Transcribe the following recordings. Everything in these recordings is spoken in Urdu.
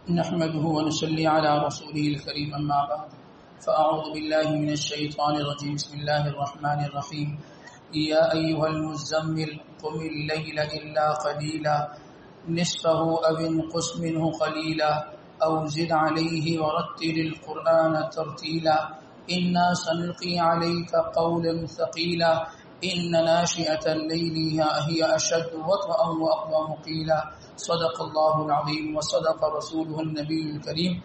نحمده ونصلي على رسوله الكريم أما بعد فأعوذ بالله من الشيطان الرجيم بسم الله الرحمن الرحيم يا أيها المزمل قم الليل إلا قليلا نصفه أو انقص منه قليلا أو زد عليه ورتل القرآن ترتيلا إنا سنلقي عليك قولا ثقيلا إن ناشئة الليل هي أشد وطئا وأقوم قيلا صدق الله العظيم وصدق رسوله النبي الكريم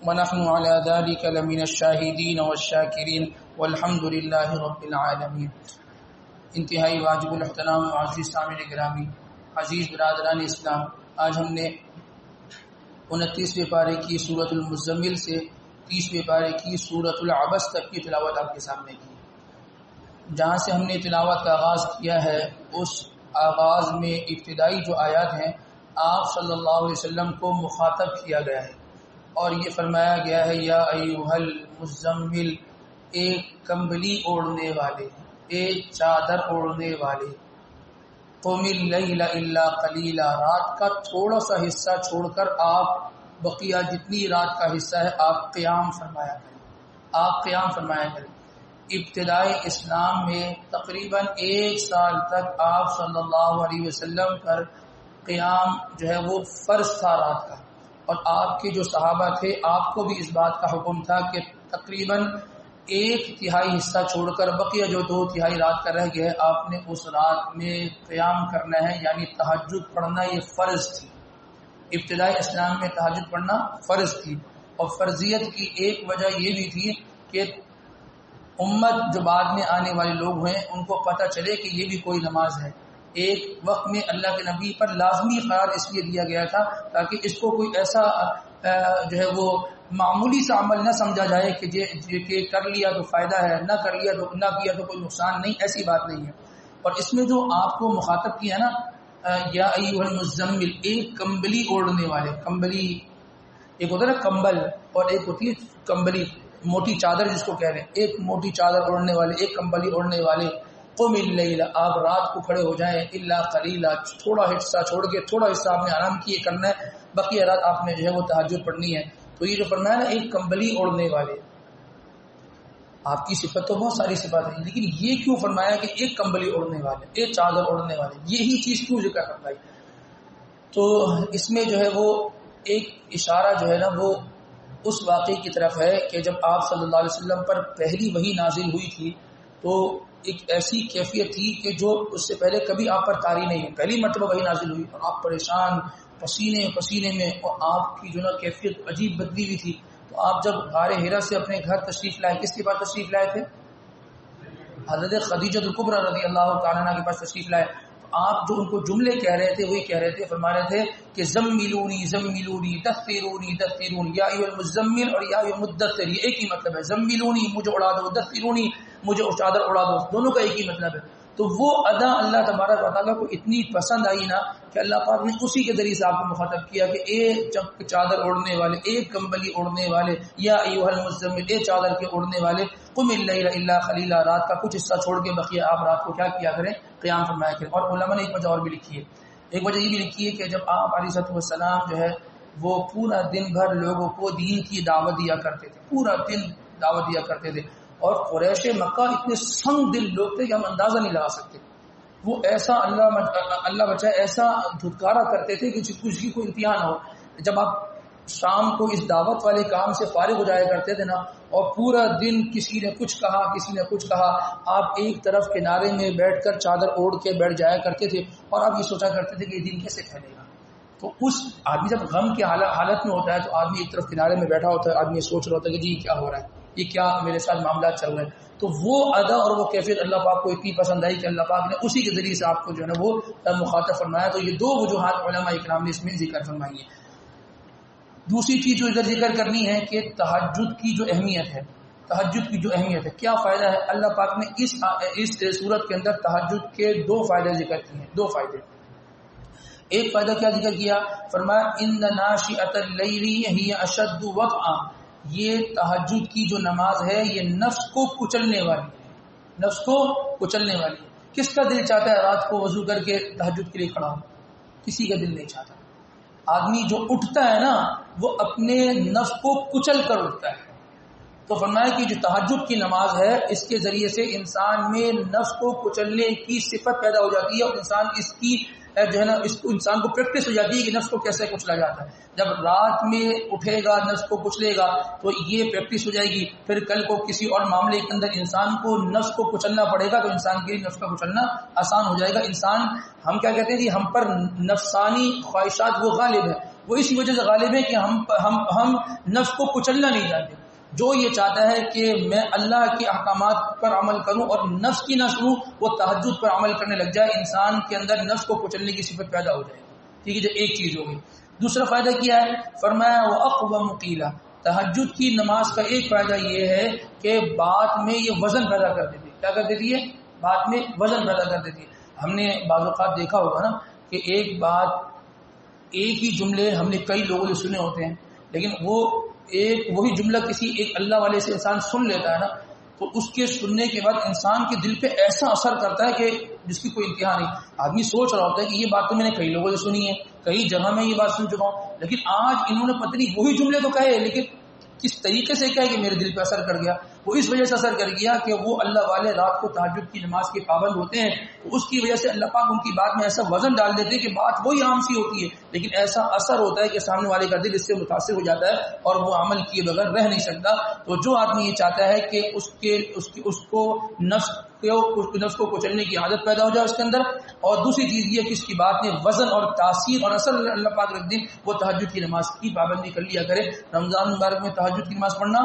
ونحن على ذلك لمن الشاهدين والشاكرين والحمد لله رب العالمين۔ انتہائی واجب الاحترام عزیز سامعین گرامی، عزیز برادران اسلام، آج ہم نے 29ویں پارے کی سورۃ المزمل سے 30ویں پارے کی سورۃ العبس تک کی تلاوت آپ کے سامنے کی۔ جہاں سے ہم نے تلاوت کا آغاز کیا ہے اس آغاز میں ابتدائی جو آیات ہیں آپ صلی اللہ علیہ وسلم کو مخاطب کیا گیا ہے اور یہ فرمایا گیا ہے یا ایھا المزمل، ایک کمبلی اوڑھنے والے، ایک چادر اوڑھنے والے، قم اللیل الا قلیلا، رات کا تھوڑا سا حصہ چھوڑ کر آپ بقیہ جتنی رات کا حصہ ہے آپ قیام فرمایا کریں، آپ قیام فرمایا کریں۔ ابتدائی اسلام میں تقریباً 1 سال تک آپ صلی اللہ علیہ وسلم پر قیام جو ہے وہ فرض تھا رات کا، اور آپ کے جو صحابہ تھے آپ کو بھی اس بات کا حکم تھا کہ تقریباً 1/3 حصہ چھوڑ کر بقیہ جو 2/3 رات کا رہ گیا ہے آپ نے اس رات میں قیام کرنا ہے، یعنی تہجد پڑھنا یہ فرض تھی۔ ابتدائی اسلام میں تہجد پڑھنا فرض تھی، اور فرضیت کی ایک وجہ یہ بھی تھی کہ امت جو بعد میں آنے والے لوگ ہیں ان کو پتہ چلے کہ یہ بھی کوئی نماز ہے۔ ایک وقت میں اللہ کے نبی پر لازمی قرار اس لیے دیا گیا تھا تاکہ اس کو کوئی ایسا جو ہے وہ معمولی سا عمل نہ سمجھا جائے کہ کر لیا تو فائدہ ہے، نہ کر لیا تو نہ کیا تو کوئی نقصان نہیں، ایسی بات نہیں ہے۔ اور اس میں جو آپ کو مخاطب کیا نا یا ایھا المزمل، ایک کمبلی اوڑھنے والے، کمبلی ایک ہوتا ہے نا کمبل، اور ایک ہوتی ہے کمبلی موٹی چادر جس کو کہہ رہے ہیں، ایک موٹی چادر اوڑھنے والے، ایک کمبلی اوڑھنے والے، قم اللیل، آپ رات کو کھڑے ہو جائیں، الا قلیلا، تھوڑا حصہ چھوڑ کے، تھوڑا حصہ آپ نے آرام کیے کرنا ہے، بقیہ رات آپ نے جو ہے وہ تہجد پڑھنی ہے۔ تو یہ جو فرمایا نا ایک کمبلی اوڑھنے والے، آپ کی صفت تو بہت ساری صفات ہیں لیکن یہ کیوں فرمایا کہ ایک کمبلی اوڑھنے والے، ایک چادر اوڑھنے والے، یہی چیز کیوں ذکر فرمائی؟ تو اس میں جو ہے وہ ایک اشارہ جو ہے نا وہ اس واقعے کی طرف ہے کہ جب آپ صلی اللہ علیہ وسلم پر پہلی وحی نازل ہوئی تھی تو ایک ایسی کیفیت تھی کہ جو اس سے پہلے کبھی آپ پر طاری نہیں ہوئی، پہلی مرتبہ وحی نازل ہوئی اور آپ پریشان پسینے پسینے میں، اور آپ کی جو نا کیفیت عجیب بدلی ہوئی تھی۔ تو آپ جب غار حرا سے اپنے گھر تشریف لائے، کس کے پاس تشریف لائے تھے؟ حضرت خدیجہ الکبریٰ رضی اللہ تعالیٰ عنہ کے پاس تشریف لائے۔ آپ جو ان کو جملے کہہ رہے تھے وہی کہہ رہے تھے، فرما رہے تھے کہ زملونی زملونی دثرونی دثرونی یا ایھا المزمل اور یا ایھا المدثر، یہ ایک ہی مطلب ہے، زملونی مجھے اڑا دو، دثرونی مجھے چادر اڑا دو، دونوں کا ایک ہی مطلب ہے۔ تو وہ ادا اللہ تبارک و تعالیٰ کو اتنی پسند آئی نا کہ اللہ پاک نے اسی کے ذریعے سے آپ کو مخاطب کیا کہ ایک چادر اوڑھنے والے، ایک کمبلی اوڑھنے والے، یا ایھا المزمل، ایک چادر کے اوڑھنے والے، قم اللیل الا قلیلا، رات کا کچھ حصہ چھوڑ کے بقیہ آپ رات کو کیا کیا کریں؟ قیام فرمایا کریں۔ اور علماء نے ایک وجہ اور بھی لکھی ہے، ایک وجہ یہ بھی لکھی ہے کہ جب آپ علیہ السلام جو ہے وہ پورا دن بھر لوگوں کو دین کی دعوت دیا کرتے تھے، پورا دن دعوت دیا کرتے تھے، اور قریش مکہ اتنے سنگ دل لوگ تھے کہ ہم اندازہ نہیں لگا سکتے، وہ ایسا اللہ بچائے ایسا دھتکارا کرتے تھے کہ کچھ کی کوئی انتہا نہ ہو۔ جب آپ شام کو اس دعوت والے کام سے فارغ ہو جایا کرتے تھے نا، اور پورا دن کسی نے کچھ کہا کسی نے کچھ کہا، آپ ایک طرف کنارے میں بیٹھ کر چادر اوڑھ کے بیٹھ جایا کرتے تھے اور آپ یہ سوچا کرتے تھے کہ یہ دین کیسے پھیلے گا۔ تو اس آدمی جب غم کی حالت میں ہوتا ہے تو آدمی ایک طرف کنارے میں بیٹھا ہوتا ہے، آدمی سوچ رہا ہوتا ہے کہ جی کیا ہو رہا ہے، یہ کیا میرے ساتھ معاملات چل رہے ہیں۔ تو وہ ادا اور وہ کیفیت اللہ پاک کو اتنی پسند آئی کہ اللہ پاک نے اسی کے ذریعے سے آپ کو جو ہے نا وہ مخاطب فرمایا۔ تو یہ 2 وجوہات علماء اکرام نے اس میں ذکر فرمائی ہے۔ دوسری چیز جو ادھر ذکر کرنی ہے کہ تہجد کی جو اہمیت ہے، تہجد کی جو اہمیت ہے، کیا فائدہ ہے؟ اللہ پاک نے اس صورت کے اندر تہجد کے 2 فائدے ذکر کیے ہیں، 2 فائدے۔ ایک فائدہ کیا ذکر کیا؟ فرمایا ان ناشئۃ اللیل ہی اشد وطئا، یہ تہجد کی جو نماز ہے یہ نفس کو کچلنے والی ہے، نفس کو کچلنے والی ہے۔ کس کا دل چاہتا ہے رات کو وضو کر کے تہجد کے لیے کھڑا ہو؟ کسی کا دل نہیں چاہتا۔ آدمی جو اٹھتا ہے نا وہ اپنے نفس کو کچل کر اٹھتا ہے. تو فرمایا کہ جو تہجد کی نماز ہے اس کے ذریعے سے انسان میں نفس کو کچلنے کی صفت پیدا ہو جاتی ہے اور انسان اس کی جو ہے نا انسان کو پریکٹس ہو جاتی ہے کہ نفس کو کیسے کچلا جاتا ہے. جب رات میں اٹھے گا نفس کو کچلے گا تو یہ پریکٹس ہو جائے گی. پھر کل کو کسی اور معاملے کے اندر انسان کو نفس کو کچلنا پڑے گا تو انسان کے لیے نفس کا کچلنا آسان ہو جائے گا. انسان ہم کیا کہتے ہیں جی ہم پر نفسانی خواہشات وہ غالب ہے, وہ اسی وجہ سے غالب ہے کہ ہم نفس کو کچلنا نہیں جانتے. جو یہ چاہتا ہے کہ میں اللہ کے احکامات پر عمل کروں اور نفس کی نہ سنوں وہ تہجد پر عمل کرنے لگ جائے, انسان کے اندر نفس کو کچلنے کی صفت پیدا ہو جائے. ٹھیک ہے, جو ایک چیز ہوگی. دوسرا فائدہ کیا ہے, فرمایا وَأَقْوَمُ قِيلًا, تہجد کی نماز کا ایک فائدہ یہ ہے کہ بات میں یہ وزن پیدا کر دیتی ہے. کیا کر دیتی ہے؟ بات میں وزن پیدا کر دیتی ہے. ہم نے بعض اوقات دیکھا ہوگا نا کہ ایک بات ایک ہی جملے ہم نے کئی لوگوں سے سنے ہوتے ہیں, لیکن وہ وہی جملہ کسی ایک اللہ والے سے انسان سن لیتا ہے نا تو اس کے سننے کے بعد انسان کے دل پہ ایسا اثر کرتا ہے کہ جس کی کوئی انتہا نہیں. آدمی سوچ رہا ہوتا ہے کہ یہ بات تو میں نے کئی لوگوں سے سنی ہے, کئی جگہ میں یہ بات سن چکا ہوں, لیکن آج انہوں نے پتہ نہیں وہی جملے تو کہے لیکن کس طریقے سے کیا ہے کہ میرے دل پہ اثر کر گیا. وہ اس وجہ سے اثر کر گیا کہ وہ اللہ والے رات کو تہجد کی نماز کے پابند ہوتے ہیں, تو اس کی وجہ سے اللہ پاک ان کی بات میں ایسا وزن ڈال دیتے ہیں کہ بات وہی عام سی ہوتی ہے لیکن ایسا اثر ہوتا ہے کہ سامنے والے کا دل اس سے متاثر ہو جاتا ہے اور وہ عمل کیے بغیر رہ نہیں سکتا. تو جو آدمی یہ چاہتا ہے کہ اس کو نفس کو کچلنے کی عادت پیدا ہو جائے اس کے اندر, اور دوسری چیز یہ کہ اس کی بات میں وزن اور تاثیر اور اثر اللہ پاک رکھ دیں, وہ تہجد کی نماز کی پابندی کر لیا کرے. رمضان مبارک میں تہجد کی نماز پڑھنا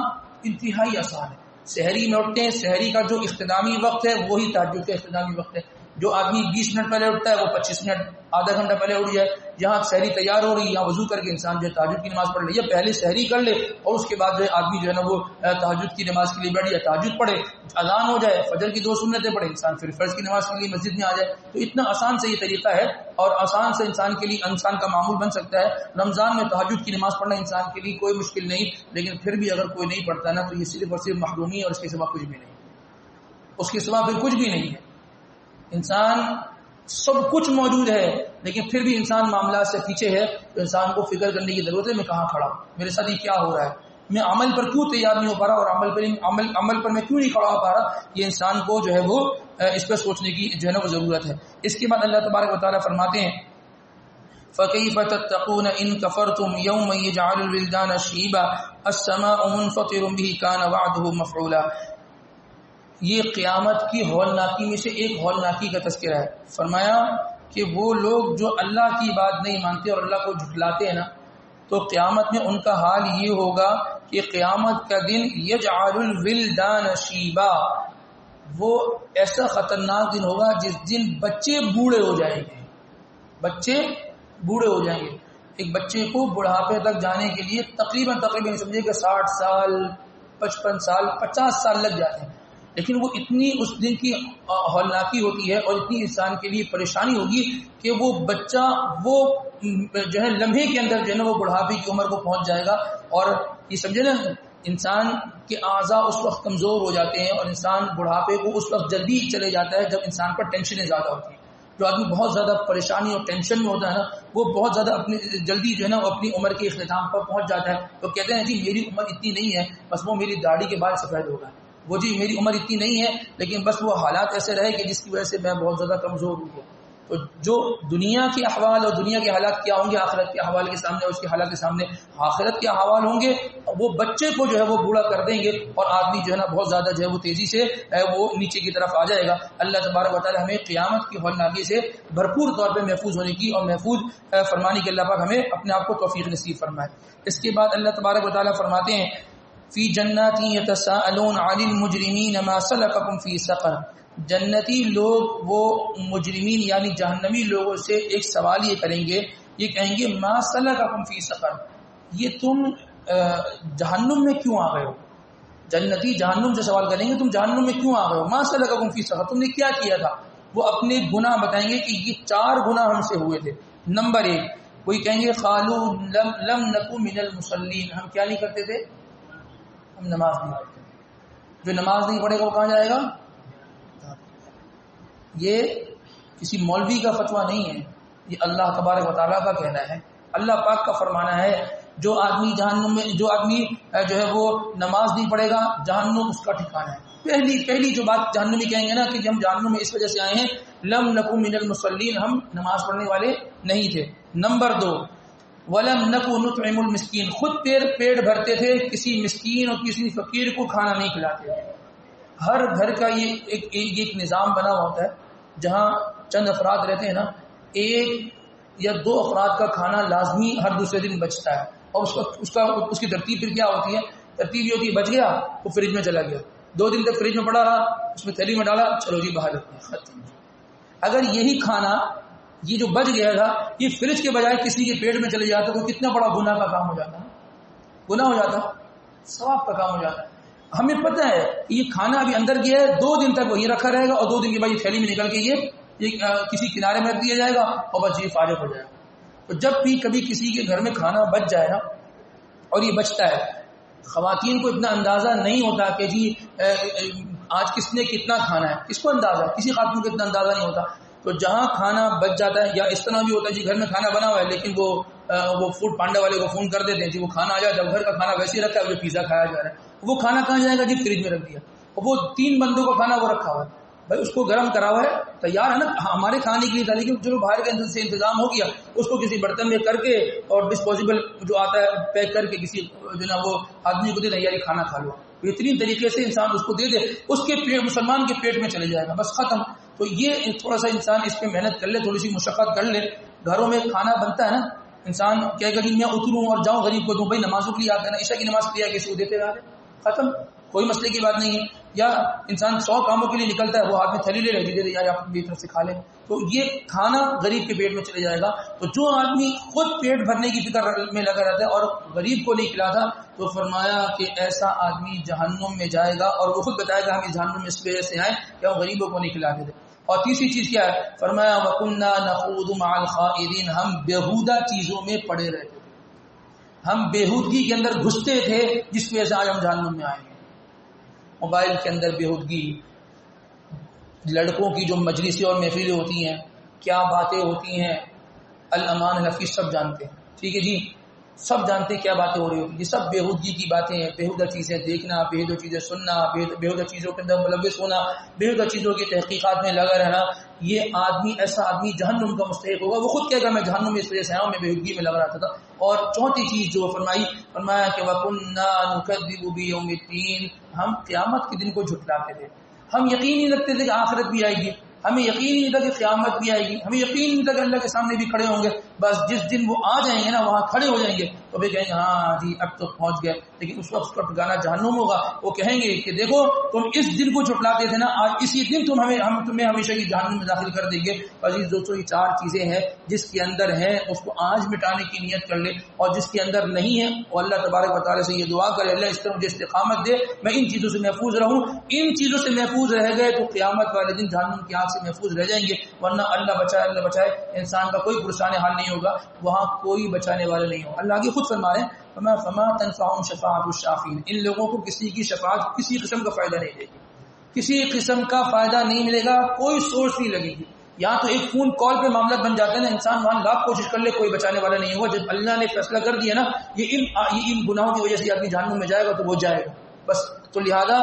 انتہائی آسان ہے. سحری میں اٹھتے ہیں, سحری کا جو اختتامی وقت ہے وہی تہجد کا اختتامی وقت ہے. جو آدمی 20 منٹ پہلے اٹھتا ہے وہ 25 منٹ آدھا گھنٹہ پہلے اٹھ جائے. جہاں سحری تیار ہو رہی ہے یہاں وضو کر کے انسان جو ہے تہجد کی نماز پڑھ لے, یا پہلے سحری کر لے اور اس کے بعد جو ہے آدمی جو ہے نا وہ تہجد کی نماز کے لیے بیٹھ جائے, تہجد پڑھے, اذان ہو جائے, فجر کی 2 سنتیں پڑھے, انسان پھر فرض کی نماز کے لیے مسجد میں آ جائے. تو اتنا آسان سے یہ طریقہ ہے اور آسان سے انسان کے لیے انسان کا معمول بن سکتا ہے. رمضان میں تہجد کی نماز پڑھنا انسان کے لیے کوئی مشکل نہیں, لیکن پھر بھی اگر کوئی نہیں پڑھتا نا تو یہ صرف اور صرف محرومی ہے اور اس کے سوا کچھ بھی نہیں, اس کے سوا پھر کچھ بھی نہیں ہے. انسان سب کچھ موجود ہے لیکن پھر بھی انسان معاملات سے پیچھے ہے, تو انسان کو فکر کرنے کی ضرورت ہے میں کہاں کھڑا ہوں, میرے ساتھ یہ کیا ہو رہا ہے, میں عمل پر کیوں تیار نہیں ہو پا رہا اور عمل پر میں کیوں نہیں کھڑا ہو پا رہا. یہ انسان کو جو ہے وہ اس پر سوچنے کی جو ہے نا وہ ضرورت ہے. اس کے بعد اللہ تبارک و تعالیٰ فرماتے ہیں فَكَيْفَ تَتَّقُونَ إِن كَفَرْتُمْ يَوْمًا يَجْعَلُ الْوِلْدَانَ شِيبًا السَّمَاءُ مُنفَطِرٌ بِهِ كَانَ وَعْدُهُ مَفْعُولًا. یہ قیامت کی ہولناکی میں سے ایک ہولناکی کا تذکرہ ہے. فرمایا کہ وہ لوگ جو اللہ کی بات نہیں مانتے اور اللہ کو جھٹلاتے ہیں نا, تو قیامت میں ان کا حال یہ ہوگا کہ قیامت کا دن یجعل الولدان شیبا, وہ ایسا خطرناک دن ہوگا جس دن بچے بوڑھے ہو جائیں گے. بچے بوڑھے ہو جائیں گے. ایک بچے کو بڑھاپے تک جانے کے لیے تقریباً سمجھے کہ 60 سال 55 سال 50 سال لگ جاتے ہیں, لیکن وہ اتنی اس دن کی ہولناکی ہوتی ہے اور اتنی انسان کے لیے پریشانی ہوگی کہ وہ بچہ وہ جو ہے لمحے کے اندر جو ہے نا وہ بڑھاپے کی عمر کو پہنچ جائے گا. اور یہ سمجھے نا انسان کے اعضاء اس وقت کمزور ہو جاتے ہیں اور انسان بڑھاپے کو اس وقت جلدی چلے جاتا ہے جب انسان پر ٹینشنیں زیادہ ہوتی ہیں. جو آدمی بہت زیادہ پریشانی اور ٹینشن میں ہوتا ہے نا وہ بہت زیادہ اپنی جلدی جو ہے نا وہ اپنی عمر کے اختتام پر پہنچ جاتا ہے. تو کہتے ہیں جی میری عمر اتنی نہیں ہے بس وہ میری داڑھی کے بعد سفید ہوگا, وہ جی میری عمر اتنی نہیں ہے لیکن بس وہ حالات ایسے رہے کہ جس کی وجہ سے میں بہت زیادہ کمزور ہوں. تو جو دنیا کے احوال اور دنیا کے حالات کیا ہوں گے آخرت کے حوال کے سامنے, اس کے حالات کے سامنے آخرت کے حوال ہوں گے, وہ بچے کو جو ہے وہ بوڑھا کر دیں گے اور آدمی جو ہے نا بہت زیادہ جو ہے وہ تیزی سے وہ نیچے کی طرف آ جائے گا. اللہ تبارک و تعالی ہمیں قیامت کی ہولناکی سے بھرپور طور پہ محفوظ ہونے کی اور محفوظ فرمانے کی اللہ پاک ہمیں اپنے آپ کو توفیق نصیب فرمائے. اس کے بعد اللہ تبارک و تعالی فرماتے ہیں فی جنات یتساءلون عن المجرمین ما سلککم فی سقر. جنتی لوگ وہ مجرمین یعنی جہنمی لوگوں سے ایک سوال یہ کریں گے, یہ کہیں گے ما سلککم فی سقر, یہ تم جہنم میں کیوں آ گئے ہو. جنتی جہنم سے سوال کریں گے تم جہنم میں کیوں آ گئے ہو, ما سلککم فی سقر, تم نے کیا کیا تھا. وہ اپنے گناہ بتائیں گے کہ یہ 4 گناہ ہم سے ہوئے تھے. نمبر 1 کوئی کہیں گے قالوا لم نکو من المصلین, ہم کیا نہیں کرتے تھے, ہم نماز نہیں پڑھتے. جو نماز نہیں پڑھے گا وہ کہاں جائے گا. یہ کسی مولوی کا فتویٰ نہیں ہے, یہ اللہ تبارک و تعالیٰ کا کہنا ہے. اللہ پاک کا فرمانا ہے جو آدمی جہنم میں جو ہے وہ نماز نہیں پڑھے گا جہنم اس کا ٹھکانہ ہے. پہلی جو بات جہنمی کہیں گے نا کہ ہم جہنم میں اس وجہ سے آئے ہیں لم نکو من المصلین، ہم نماز پڑھنے والے نہیں تھے. نمبر 2 ولم نکو نطعم المسکین، خود پیٹ بھرتے تھے، کسی مسکین اور کسی فقیر کو کھانا نہیں کھلاتے تھے. ہر گھر کا یہ ایک نظام بنا ہوا ہوتا ہے جہاں چند افراد رہتے ہیں نا، 1 یا 2 افراد کا کھانا لازمی ہر دوسرے دن بچتا ہے. اور اس کی ترتیب پھر کیا ہوتی ہے؟ ترتیب یہ ہوتی ہے بچ گیا وہ فریج میں چلا گیا، 2 دن تک فریج میں پڑا رہا، اس میں تھیلی میں ڈالا، چلو جی باہر ختم. اگر یہی کھانا یہ جو بچ گیا تھا یہ فریج کے بجائے کسی کے پیٹ میں چلے جاتا تو کتنا بڑا گناہ کا کام ہو جاتا، گناہ ہو جاتا، ثواب کا کام ہو جاتا. ہمیں پتہ ہے کہ یہ کھانا ابھی اندر گیا ہے، 2 دن تک وہی رکھا رہے گا اور 2 دن کے بعد یہ تھیلی میں نکل کے یہ کسی کنارے میں رکھ دیا جائے گا اور بس یہ فارغ ہو جائے گا. تو جب بھی کبھی کسی کے گھر میں کھانا بچ جائے نا اور یہ بچتا ہے، خواتین کو اتنا اندازہ نہیں ہوتا کہ جی آج کس نے کتنا کھانا ہے، کس کو اندازہ ہے؟ کسی خاتون کو اتنا اندازہ نہیں ہوتا. تو جہاں کھانا بچ جاتا ہے یا اس طرح بھی ہوتا ہے جی گھر میں کھانا بنا ہوا ہے لیکن وہ فوڈ پانڈا والے کو فون کر دیتے ہیں جی وہ کھانا آ جاتا ہے، گھر کا کھانا ویسے ہی رکھا ہے، وہ پیزا کھایا جا رہا ہے، وہ کھانا کہاں جائے گا جی فریج میں رکھ دیا. اور وہ 3 بندوں کا کھانا وہ رکھا ہوا ہے، بھائی اس کو گرم کرا ہوا ہے تیار ہے نا ہمارے کھانے کے لیے تھا، لیکن جو باہر کا سے انتظام ہو گیا اس کو کسی برتن میں کر کے اور ڈسپوزیبل جو آتا ہے پیک کر کے کسی جو نا وہ آدمی کو دے دیں یار یہ کھانا کھا لو، بہترین طریقے سے انسان اس کو دے دے، اس کے پیٹ مسلمان کے پیٹ میں چلے جائے گا، بس ختم. تو یہ تھوڑا سا انسان اس پہ محنت کر لے، تھوڑی سی مشقت کر لے. گھروں میں کھانا بنتا ہے نا، انسان کہے گا کہ میں اتروں اور جاؤں غریب کو دوں، بھائی نمازوں کے لیے آتا ہے نا، عشاء کی نماز کے لیے کسی کو دیتے رہا ہے، ختم، کوئی مسئلے کی بات نہیں ہے. یا انسان 100 کاموں کے لیے نکلتا ہے، وہ ہاتھ میں تھیلی لے رہتی ہے یار آپ میری طرف سے کھا لیں، تو یہ کھانا غریب کے پیٹ میں چلے جائے گا. تو جو آدمی خود پیٹ بھرنے کی فکر میں لگا رہتا ہے اور غریب کو نہیں کھلاتا تو فرمایا کہ ایسا آدمی جہنم میں جائے گا، اور وہ خود بتائے گا ہم اس جہنم میں اس وجہ سے آئے کہ ہم غریبوں کو نہیں کھلاتے تھے. اور تیسری چیز کیا ہے؟ فرمایا وَكُنَّا نَخُوضُ مَعَ الْخَائِضِينَ، ہم بےہودہ چیزوں میں پڑے رہتے تھے، ہم بےہودگی کے اندر گھستے تھے جس وجہ سے آج ہم جہنم میں آئے ہیں. موبائل کے اندر بےہودگی، لڑکوں کی جو مجلسیں اور محفلیں ہوتی ہیں، کیا باتیں ہوتی ہیں، الامان نفیس سب جانتے ہیں، ٹھیک ہے جی، سب جانتے ہیں کیا باتیں ہو رہی ہوتی ہیں. یہ سب بےہودگی کی باتیں ہیں، بےہودہ چیزیں دیکھنا، بےہودہ چیزیں سننا، بےہودہ چیزوں کے اندر ملوث ہونا، بےہودہ چیزوں کی تحقیقات میں لگا رہنا. یہ ایسا آدمی جہنم کا مستحق ہوگا. وہ خود کہے گا میں جہنم میں اس وجہ سے آیا ہوں، میں بےہودگی میں لگا رہتا تھا. اور چوتھی چیز جو فرمایا کہ وَكُنَّا نُكَذِّبُ بِيَوْمِ الدِّينِ، ہم قیامت کے دن کو جھٹلاتے تھے. ہم یقین نہیں رکھتے تھے کہ آخرت بھی آئے گی، ہمیں یقین نہیں تھا کہ قیامت بھی آئے گی، ہمیں یقین نہیں تھا کہ اللہ کے سامنے بھی کھڑے ہوں گے. بس جس دن وہ آ جائیں گے نا وہاں کھڑے ہو جائیں گے تو بھی کہیں گے ہاں جی اب تو پہنچ گئے، لیکن اس وقت کا ٹھکانہ جہنم ہوگا. وہ کہیں گے کہ دیکھو تم اس دن کو جھٹلاتے تھے نا، آج اسی دن ہم تمہیں ہمیشہ کی جہنم میں داخل کر دیں گے. عزیز دوستو یہ 4 چیزیں ہیں جس کے اندر ہے اس کو آج مٹانے کی نیت کر لے، اور جس کے اندر نہیں ہے وہ اللہ تبارک و تعالیٰ سے یہ دعا کرے اللہ اس طرح مجھے استقامت دے، میں ان چیزوں سے محفوظ رہوں. ان چیزوں سے محفوظ رہ گئے تو قیامت والے دن جہنم کی آگ سے محفوظ رہ جائیں گے. ورنہ اللہ بچائے انسان کا کوئی پرسان حال نہیں ہوگا، وہاں کوئی بچانے والا نہیں ہوگا. اللہ آگے خود فرما رہے ہیں فما تنفعهم شفاعت الشافعین، ان لوگوں کو کسی کی شفاعت کسی قسم کا فائدہ نہیں دے گی، کسی قسم کا فائدہ نہیں ملے گا، کوئی سوچ نہیں لگے گی. یا تو ایک فون کال پہ معاملہ بن جاتا ہے نا، انسان وہاں لاکھ کوشش کر لے کوئی بچانے والا نہیں ہوگا. جب اللہ نے فیصلہ کر دیا نا یہ ان گناہوں کی وجہ سے آدمی جہنم میں جائے گا تو وہ جائے گا بس. تو لہذا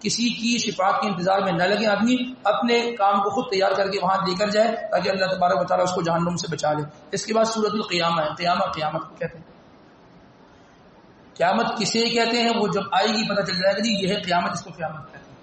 کسی کی شفاعت کے انتظار میں نہ لگے، آدمی اپنے کام کو خود تیار کر کے وہاں لے کر جائے تاکہ اللہ تبارک و تعالیٰ اس کو جہنم سے بچا لے. اس کے بعد سورۃ القیامہ ہے. قیامت کو کہتے ہیں. قیامت کسے کہتے ہیں وہ جب آئے گی پتہ چل جائے گا جی یہ ہے قیامت، اس کو قیامت کہتے ہیں.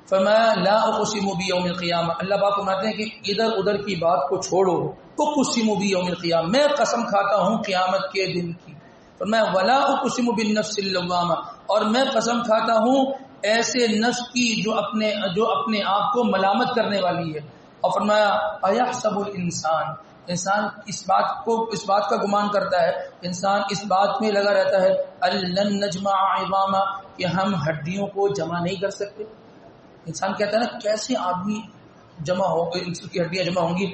فرمایا لا اقسم بیوم القیامہ، اللہ پاک فرماتے ہیں کہ ادھر ادھر کی بات کو چھوڑو، اقسم بیوم القیامہ، میں قسم کھاتا ہوں قیامت کے دن کی. فرمایا ولا اقسم بالنفس اللوامہ، اور میں قسم کھاتا ہوں ایسے نفس کی جو اپنے آپ کو ملامت کرنے والی ہے. اور فرمایا ایحسب الانسان، انسان اس بات کا گمان کرتا ہے، انسان اس بات میں لگا رہتا ہے الن نجمع عظاما، کہ ہم ہڈیوں کو جمع نہیں کر سکتے. انسان کہتا ہے نا کیسے آدمی جمع ہو اس کی ہڈیاں جمع ہوں گی.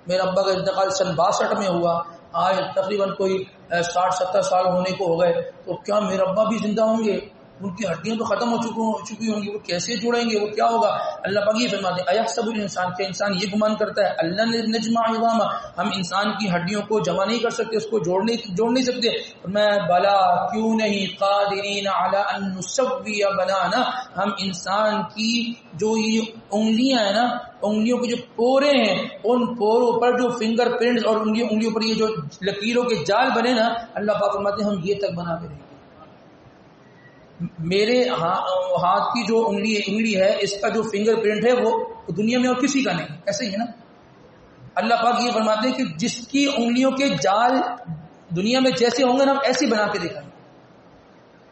میرا ابا کا انتقال سن 62 میں ہوا، آج تقریباً کوئی 60-70 سال ہونے کو ہو گئے، تو کیا میرے ابا بھی زندہ ہوں گے؟ ان کی ہڈیاں تو ختم ہو چکی ہوں گی، وہ کیسے جوڑیں گے، وہ کیا ہوگا؟ اللہ پاک یہ فرماتے ہیں ایحسب الانسان، کہ انسان یہ گمان کرتا ہے اللہ نجمع عظامہ، ہم انسان کی ہڈیوں کو جمع نہیں کر سکتے، اس کو جوڑ نہیں سکتے؟ میں بلا کیوں نہیں، قادرین علی ان نسوی بنانا، ہم انسان کی جو یہ انگلیاں ہیں نا، انگلیوں کے جو پورے ہیں، ان پوروں پر جو فنگر پرنٹس اور انگلیوں پر یہ جو لکیروں کے جال بنے نا، اللہ پاک فرماتے ہیں ہم یہ تک بنا کے رہیں گے۔ میرے ہاتھ کی جو انگلی ہے، اس کا جو فنگر پرنٹ ہے وہ دنیا میں اور کسی کا نہیں، ایسے ہی ہے نا۔ اللہ پاک یہ فرماتے ہیں کہ جس کی انگلیوں کے جال دنیا میں جیسے ہوں گے نا، ایسے بنا کے دکھائیں گے۔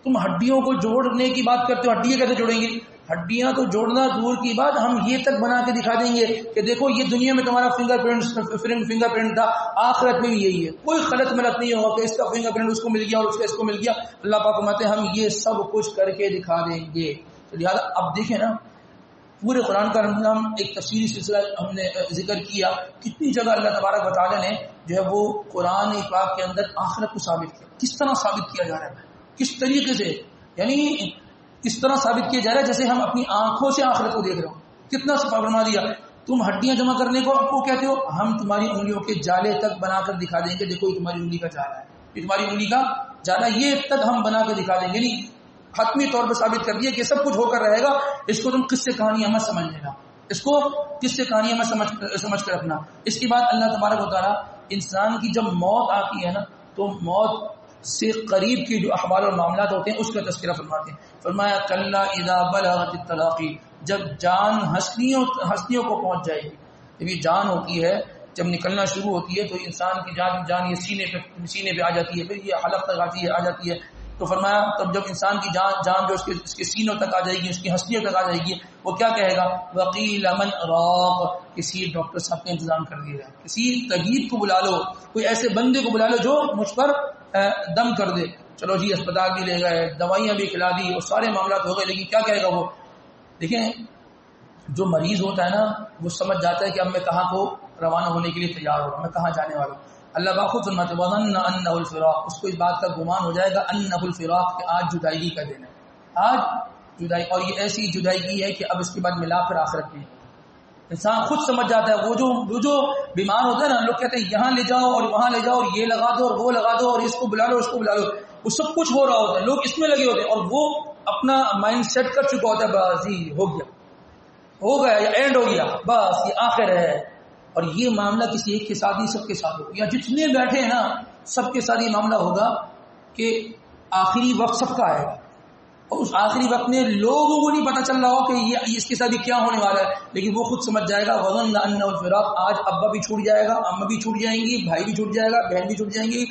تم ہڈیوں کو جوڑنے کی بات کرتے ہو، ہڈیاں کیسے جوڑیں گے؟ ہڈیاں تو جوڑنا دور کی بات، ہم یہ تک بنا کے دکھا دیں گے کہ دیکھو یہ دنیا میں تمہارا فنگر پرنٹ تھا، آخرت میں بھی یہی ہے، کوئی غلط ملت نہیں ہوگا کہ اس کا فنگر پرنٹ اس کو مل گیا اور اس کا اس کو مل گیا۔ اللہ پاک فرماتے ہیں ہم یہ سب کچھ کر کے دکھا دیں گے۔ تو لہٰذا اب دیکھیں نا، پورے قرآن کا ہم ایک تفصیلی سلسلہ ہم نے ذکر کیا، کتنی جگہ اللہ تبارک و تعالیٰ نے جو ہے وہ قرآن پاک کے اندر آخرت کو ثابت کیا، کس طرح ثابت کیا جا رہا ہے، کس طریقے سے، یعنی اس طرح ثابت کیا جا رہا ہے جیسے ہم اپنی آنکھوں سے آخرت کو دیکھ رہے ہو۔ کتنا فرما دیا، تم ہڈیاں جمع کرنے کو کہتے ہو، ہم تمہاری انگلیوں کے جالے تک بنا کر دکھا دیں گے، دیکھو یہ تمہاری انگلی کا جالا ہے، یہ تمہاری انگلی کا جالا، یہ تک ہم بنا کے دکھا دیں گے۔ نہیں، حتمی طور پر ثابت کر دیا کہ سب کچھ ہو کر رہے گا، اس کو تم قصے کہانیاں مت سمجھ لینا، اس کو قصے کہانیاں مت سمجھ کر رکھنا۔ اس کے بعد اللہ تبارک و تعالیٰ انسان کی جب موت آتی ہے نا، تو موت سے قریب کے جو احوال اور معاملات ہوتے ہیں اس کا تذکرہ فرماتے ہیں۔ فرمایا کلا اذا بلغت التراقی، جب جان ہستیوں کو پہنچ جائے گی، جب یہ جان ہوتی ہے، جب نکلنا شروع ہوتی ہے تو انسان کی جان یہ سینے پہ آ جاتی ہے، پھر یہ حلق تک آ جاتی ہے۔ تو فرمایا تب جب انسان کی جان جو اس کے سینوں تک آ جائے گی، اس کی ہستیوں تک آ جائے گی، وہ کیا کہے گا؟ وقیل من راق، کسی ڈاکٹر صاحب کا انتظام کر دیا جائے، کسی طبیب کو بلا لو، کوئی ایسے بندے کو بلا لو جو مجھ پر دم کر دے۔ چلو جی اسپتال بھی لے گئے، دوائیاں بھی کھلا دی اور سارے معاملات ہو گئے، لیکن کیا کہے گا وہ؟ دیکھیں جو مریض ہوتا ہے نا، وہ سمجھ جاتا ہے کہ اب میں کہاں کو روانہ ہونے کے لیے تیار ہوں، میں کہاں جانے والا ہوں۔ اللہ باخود فرماتے ہیں وَظَنَّ أَنَّهُ الْفِرَاقُ، اس کو اس بات کا گمان ہو جائے گا أَنَّهُ الْفِرَاقُ، کہ آج جدائی کا دن ہے، آج جدائی، اور یہ ایسی جدائی کی ہے کہ اب اس کے بعد ملا پھر آخرت میں۔ انسان خود سمجھ جاتا ہے، وہ جو بیمار ہوتا ہے نا، لوگ کہتے ہیں یہاں لے جاؤ اور وہاں لے جاؤ اور یہ لگا دو اور وہ لگا دو اور اس کو بلا لو اس کو بلا لو، وہ سب کچھ ہو رہا ہوتا ہے، لوگ اس میں لگے ہوتے ہیں اور وہ اپنا مائنڈ سیٹ کر چکا ہوتا ہے، بس یہ ہو گیا یا اینڈ ہو گیا، بس یہ آخر ہے۔ اور یہ معاملہ کسی ایک کے ساتھ نہیں، سب کے ساتھ ہوگا، یا جتنے بیٹھے ہیں نا سب کے ساتھ یہ معاملہ ہوگا کہ آخری وقت سب کا آئے گا، اور اس آخری وقت میں لوگوں کو نہیں پتہ چل رہا ہو کہ یہ اس کے ساتھ کیا ہونے والا ہے، لیکن وہ خود سمجھ جائے گا وَظَنَّ أَنَّهُ الْفِرَاقُ، آج ابا بھی چھوٹ جائے گا، اماں بھی چھوٹ جائیں گی، بھائی بھی چھوٹ جائے گا، بہن بھی چھوٹ جائیں گی،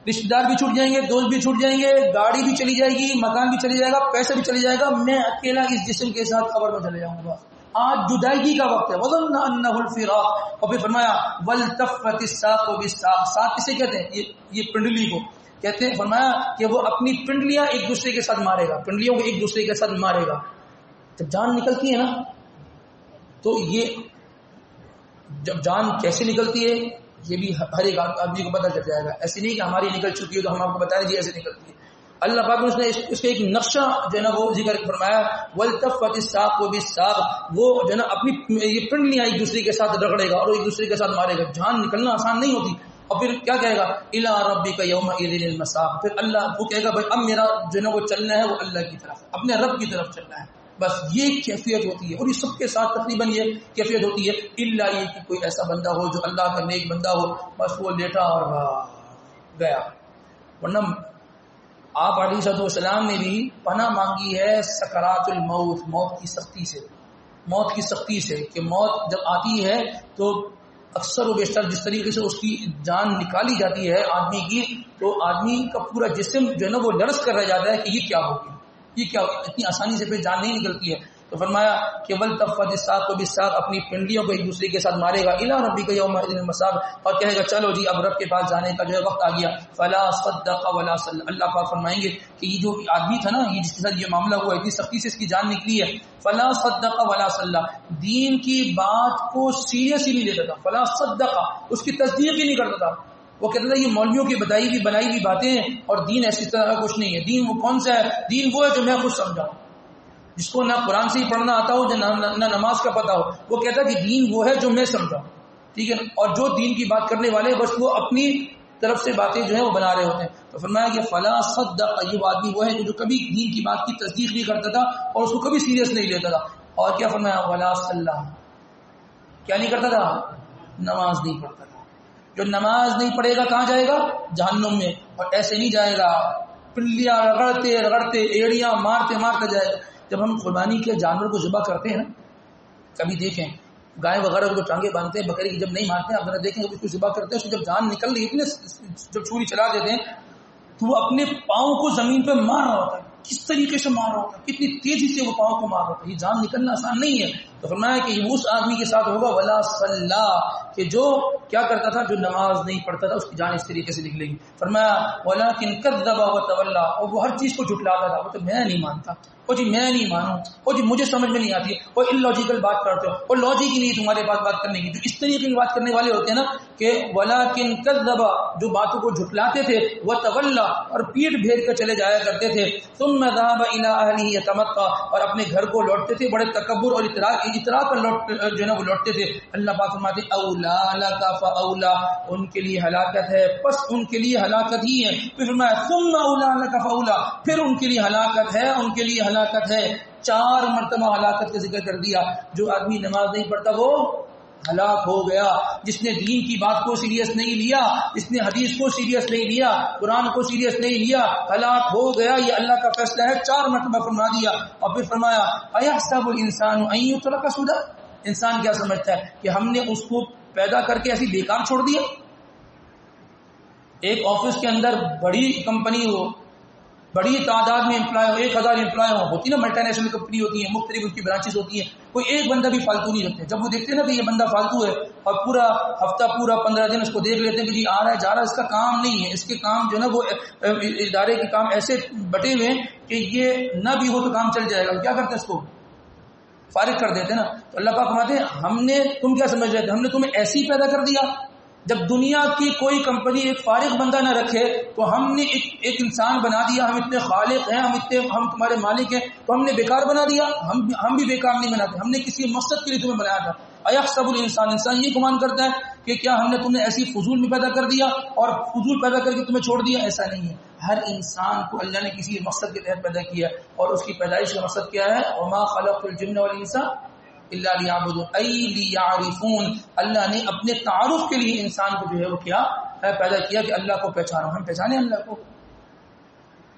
رشتے دار بھی چھوٹ جائیں گے، دوست بھی چھوٹ جائیں گے، گاڑی بھی چلی جائے گی، مکان بھی چلی جائے گا، پیسہ بھی چلی جائے گا، میں اکیلا اس جسم کے ساتھ قبر میں چلے جاؤں گا۔ آج جدائیگی کا وقت ہے، وَظَنَّ أَنَّهُ الْفِرَاقُ، اور پھر فرمایا وَالْتَفَّتِ السَّاقُ بِالسَّاقِ، ساق کسے کہتے ہیں؟ یہ پنڈلی کو کہتے ہیں۔ فرمایا کہ وہ اپنی پنڈلیاں ایک دوسرے کے ساتھ مارے گا، پنڈلیوں کو ایک دوسرے کے ساتھ مارے گا۔ جب جان نکلتی ہے نا، تو یہ جب جان کیسے نکلتی ہے یہ بھی ہر ایک آدمی کو پتہ چل جائے گا، ایسے نہیں کہ ہماری نکل چکی ہے تو ہم آپ کو بتا رہے جی ایسے نکلتی ہے۔ اللہ پاک نے اس کا ایک نقشہ جو ہے نا وہ ذکر فرمایا، وَالْتَفَّتِ السَّاقُ بِالسَّاقِ، وہ جو ہے نا اپنی یہ پنڈلیاں ایک دوسرے کے ساتھ رگڑے گا اور ایک دوسرے کے ساتھ مارے گا۔ جان نکلنا آسان نہیں ہوتی، اور پھر کیا کہے گا؟ إِلَىٰ رَبِّكَ يَوْمَئِذٍ الْمَسَاقُ، پھر اللہ وہ کہے گا بھائی اب میرا جو ہے نا وہ چلنا ہے وہ اللہ کی طرف، اپنے رب کی طرف چلنا ہے، بس یہ کیفیت ہوتی ہے۔ اور یہ سب کے ساتھ تقریباً یہ کیفیت ہوتی ہے، الا یہ کہ کوئی ایسا بندہ ہو جو اللہ کا نیک بندہ ہو، بس وہ لیٹا اور گیا۔ ورنہ آپ علیہ السلام نے بھی پناہ مانگی ہے سکرات الموت، موت کی سختی سے، موت کی سختی سے، کہ موت جب آتی ہے تو اکثر و بیشتر جس طریقے سے اس کی جان نکالی جاتی ہے آدمی کی، تو آدمی کا پورا جسم جو ہے نا وہ لرز کر رہ جاتا ہے کہ یہ کیا ہوگی، یہ کیا ہوگی، اتنی آسانی سے پھر جان نہیں نکلتی ہے۔ تو فرمایا کہ وَالْتَفَّتِ السَّاقُ بِالسَّاقِ، اپنی پنڈلیوں کو ایک دوسرے کے ساتھ مارے گا، إِلَىٰ رَبِّكَ يَوْمَئِذٍ الْمَسَاقُ، اور کہے گا چلو جی اب رب کے پاس جانے کا جو ہے وقت آ گیا۔ فَلَا صَدَّقَ وَلَا صَلَّى، اللہ پاک فرمائیں گے کہ یہ جو آدمی تھا نا، یہ جس کے ساتھ یہ معاملہ ہوا، اتنی سختی سے اس کی جان نکلی ہے، فَلَا صَدَّقَ وَلَا صَلَّى، دین کی بات کو سیریس ہی نہیں لیتا تھا، فَلَا صَدَّقَ، اس کی تصدیق ہی نہیں کرتا تھا، وہ کہتا تھا یہ مولویوں کی بتائی ہوئی بنائی ہوئی باتیں ہیں اور دین ایسی طرح کا کچھ نہیں ہے. دین وہ کون سا ہے؟ دین وہ ہے جو میں خود سمجھاؤں, جس کو نہ قرآن سے ہی پڑھنا آتا ہو نہ نماز کا پتہ ہو. وہ کہتا ہے کہ دین وہ ہے جو میں سمجھاؤں, ٹھیک ہے نا. اور جو دین کی بات کرنے والے بس وہ اپنی طرف سے باتیں جو ہے وہ بنا رہے ہوتے ہیں. تو فرمایا کہ فلا صدق, یہ آدمی وہ ہے جو کبھی دین کی بات کی تصدیق نہیں کرتا تھا اور اس کو کبھی سیریس نہیں لیتا تھا. اور کیا فرمایا؟ ولا صلی, کیا نہیں کرتا تھا؟ نماز نہیں پڑھتا تھا. جو نماز نہیں پڑھے گا کہاں جائے گا؟ جہنم میں. اور ایسے نہیں جائے گا, پلیاں رگڑتے رگڑتے ایڑیاں مارتے مارتے جائے گا. جب ہم قربانی کے جانور کو ذبح کرتے ہیں نا, کبھی دیکھیں گائے وغیرہ کو ٹانگیں باندھتے ہیں, بکری کی جب نہیں مارتے ہیں, آپ ذرا دیکھیں اس کو ذبح کرتے ہیں, اس کو جب جان نکل رہی ہے جب چھری چلا دیتے ہیں تو وہ اپنے پاؤں کو زمین پہ مار رہا ہوتا ہے. کس طریقے سے مار رہا ہوتا ہے, کتنی تیزی سے وہ پاؤں کو مار رہا ہوتا ہے. یہ جان نکلنا آسان نہیں ہے. تو فرمایا کہ یہ اس آدمی کے ساتھ ہوگا ولا صلی, کہ جو کیا کرتا تھا, جو نماز نہیں پڑھتا تھا, اس کی جان اس طریقے سے نکلے گی. فرمایا ولکن کذب وتولی, اور وہ ہر چیز کو جھٹلاتا تھا. وہ تو میں نہیں مانتا, وہ جی میں نہیں مانوں, وہ جی مجھے سمجھ میں نہیں آتی, وہ illogical بات کرتے ہو, وہ لاجک ہی نہیں تمہارے پاس بات کرنے کی. جو اس طریقے کی بات کرنے والے ہوتے ہیں نا کہ ولکن کذب, جو باتوں کو جھٹلاتے تھے, وتولی, اور پیٹ پھیر کر چلے جایا کرتے تھے. ثم ذهب الى اهله يتمطى, اور اپنے گھر کو لوٹتے تھے بڑے تکبر اور اطراء پر جو ہے نا وہ لوٹتے تھے. اللہ پاک فرماتے اولا لک فاولا, ان کے لیے ہلاکت ہے پس ان کے لیے ہلاکت ہی ہے. پھر فرمایا ثم اولا لک فاولا, پھر ان کے لیے ہلاکت ہے, ان کے لیے ہلاکت ہے. 4 مرتبہ ہلاکت کا ذکر کر دیا. جو آدمی نماز نہیں پڑھتا وہ ہلاک ہو گیا. جس نے دین کی بات کو سیریس نہیں لیا, جس نے حدیث کو سیریس نہیں لیا, قرآن کو سیریس نہیں لیا, ہلاک ہو گیا. یہ اللہ کا فیصلہ ہے. 4 مرتبہ فرما دیا. اور پھر فرمایا ایحسب الانسان ان یترک سدى, انسان کیا سمجھتا ہے کہ ہم نے اس کو پیدا کر کے ایسی بیکار چھوڑ دیا. ایک آفس کے اندر بڑی کمپنی ہو, بڑی تعداد میں امپلائی ہو, 1000 امپلائی ہو, ہوتی نا ملٹی نیشنل کمپنی ہوتی ہیں, مختلف اس کی برانچز ہوتی ہیں, کوئی ایک بندہ بھی فالتو نہیں رکھتے. جب وہ دیکھتے ہیں نا کہ یہ بندہ فالتو ہے اور پورا ہفتہ پورا 15 دن اس کو دیکھ لیتے ہیں کہ جی آ رہا ہے جا رہا ہے, اس کا کام نہیں ہے, اس کے کام جو ہے نا وہ ادارے کے کام ایسے بٹے ہوئے ہیں کہ یہ نہ بھی ہو تو کام چل جائے گا, کیا کرتے ہیں اس کو فارغ کر دیتے نا. تو اللہ پاک فرماتے ہیں ہم نے, تم کیا سمجھ رہے تھے, ہم نے تمہیں ایسی پیدا کر دیا. جب دنیا کی کوئی کمپنی ایک فارغ بندہ نہ رکھے تو ہم نے ایک انسان بنا دیا. ہم اتنے خالق ہیں, ہم تمہارے مالک ہیں, تو ہم نے بیکار بنا دیا. ہم بھی بیکار نہیں بناتے, ہم نے کسی مقصد کے لیے تمہیں بنایا تھا. ایحسب الانسان, انسان یہ گمان کرتا ہے کہ کیا ہم نے تمہیں ایسی فضول میں پیدا کر دیا اور فضول پیدا کر کے تمہیں چھوڑ دیا. ایسا نہیں ہے. ہر انسان کو اللہ نے کسی مقصد کے تحت پیدا کیا, اور اس کی پیدائش کا مقصد کیا ہے؟ وما خلقت الجن والانس الا لیعبدون ای لیعرفون. اللہ نے اپنے تعارف کے لیے انسان کو جو ہے وہ کیا پیدا کیا کہ اللہ کو پہچانو. ہم پہچانے اللہ کو.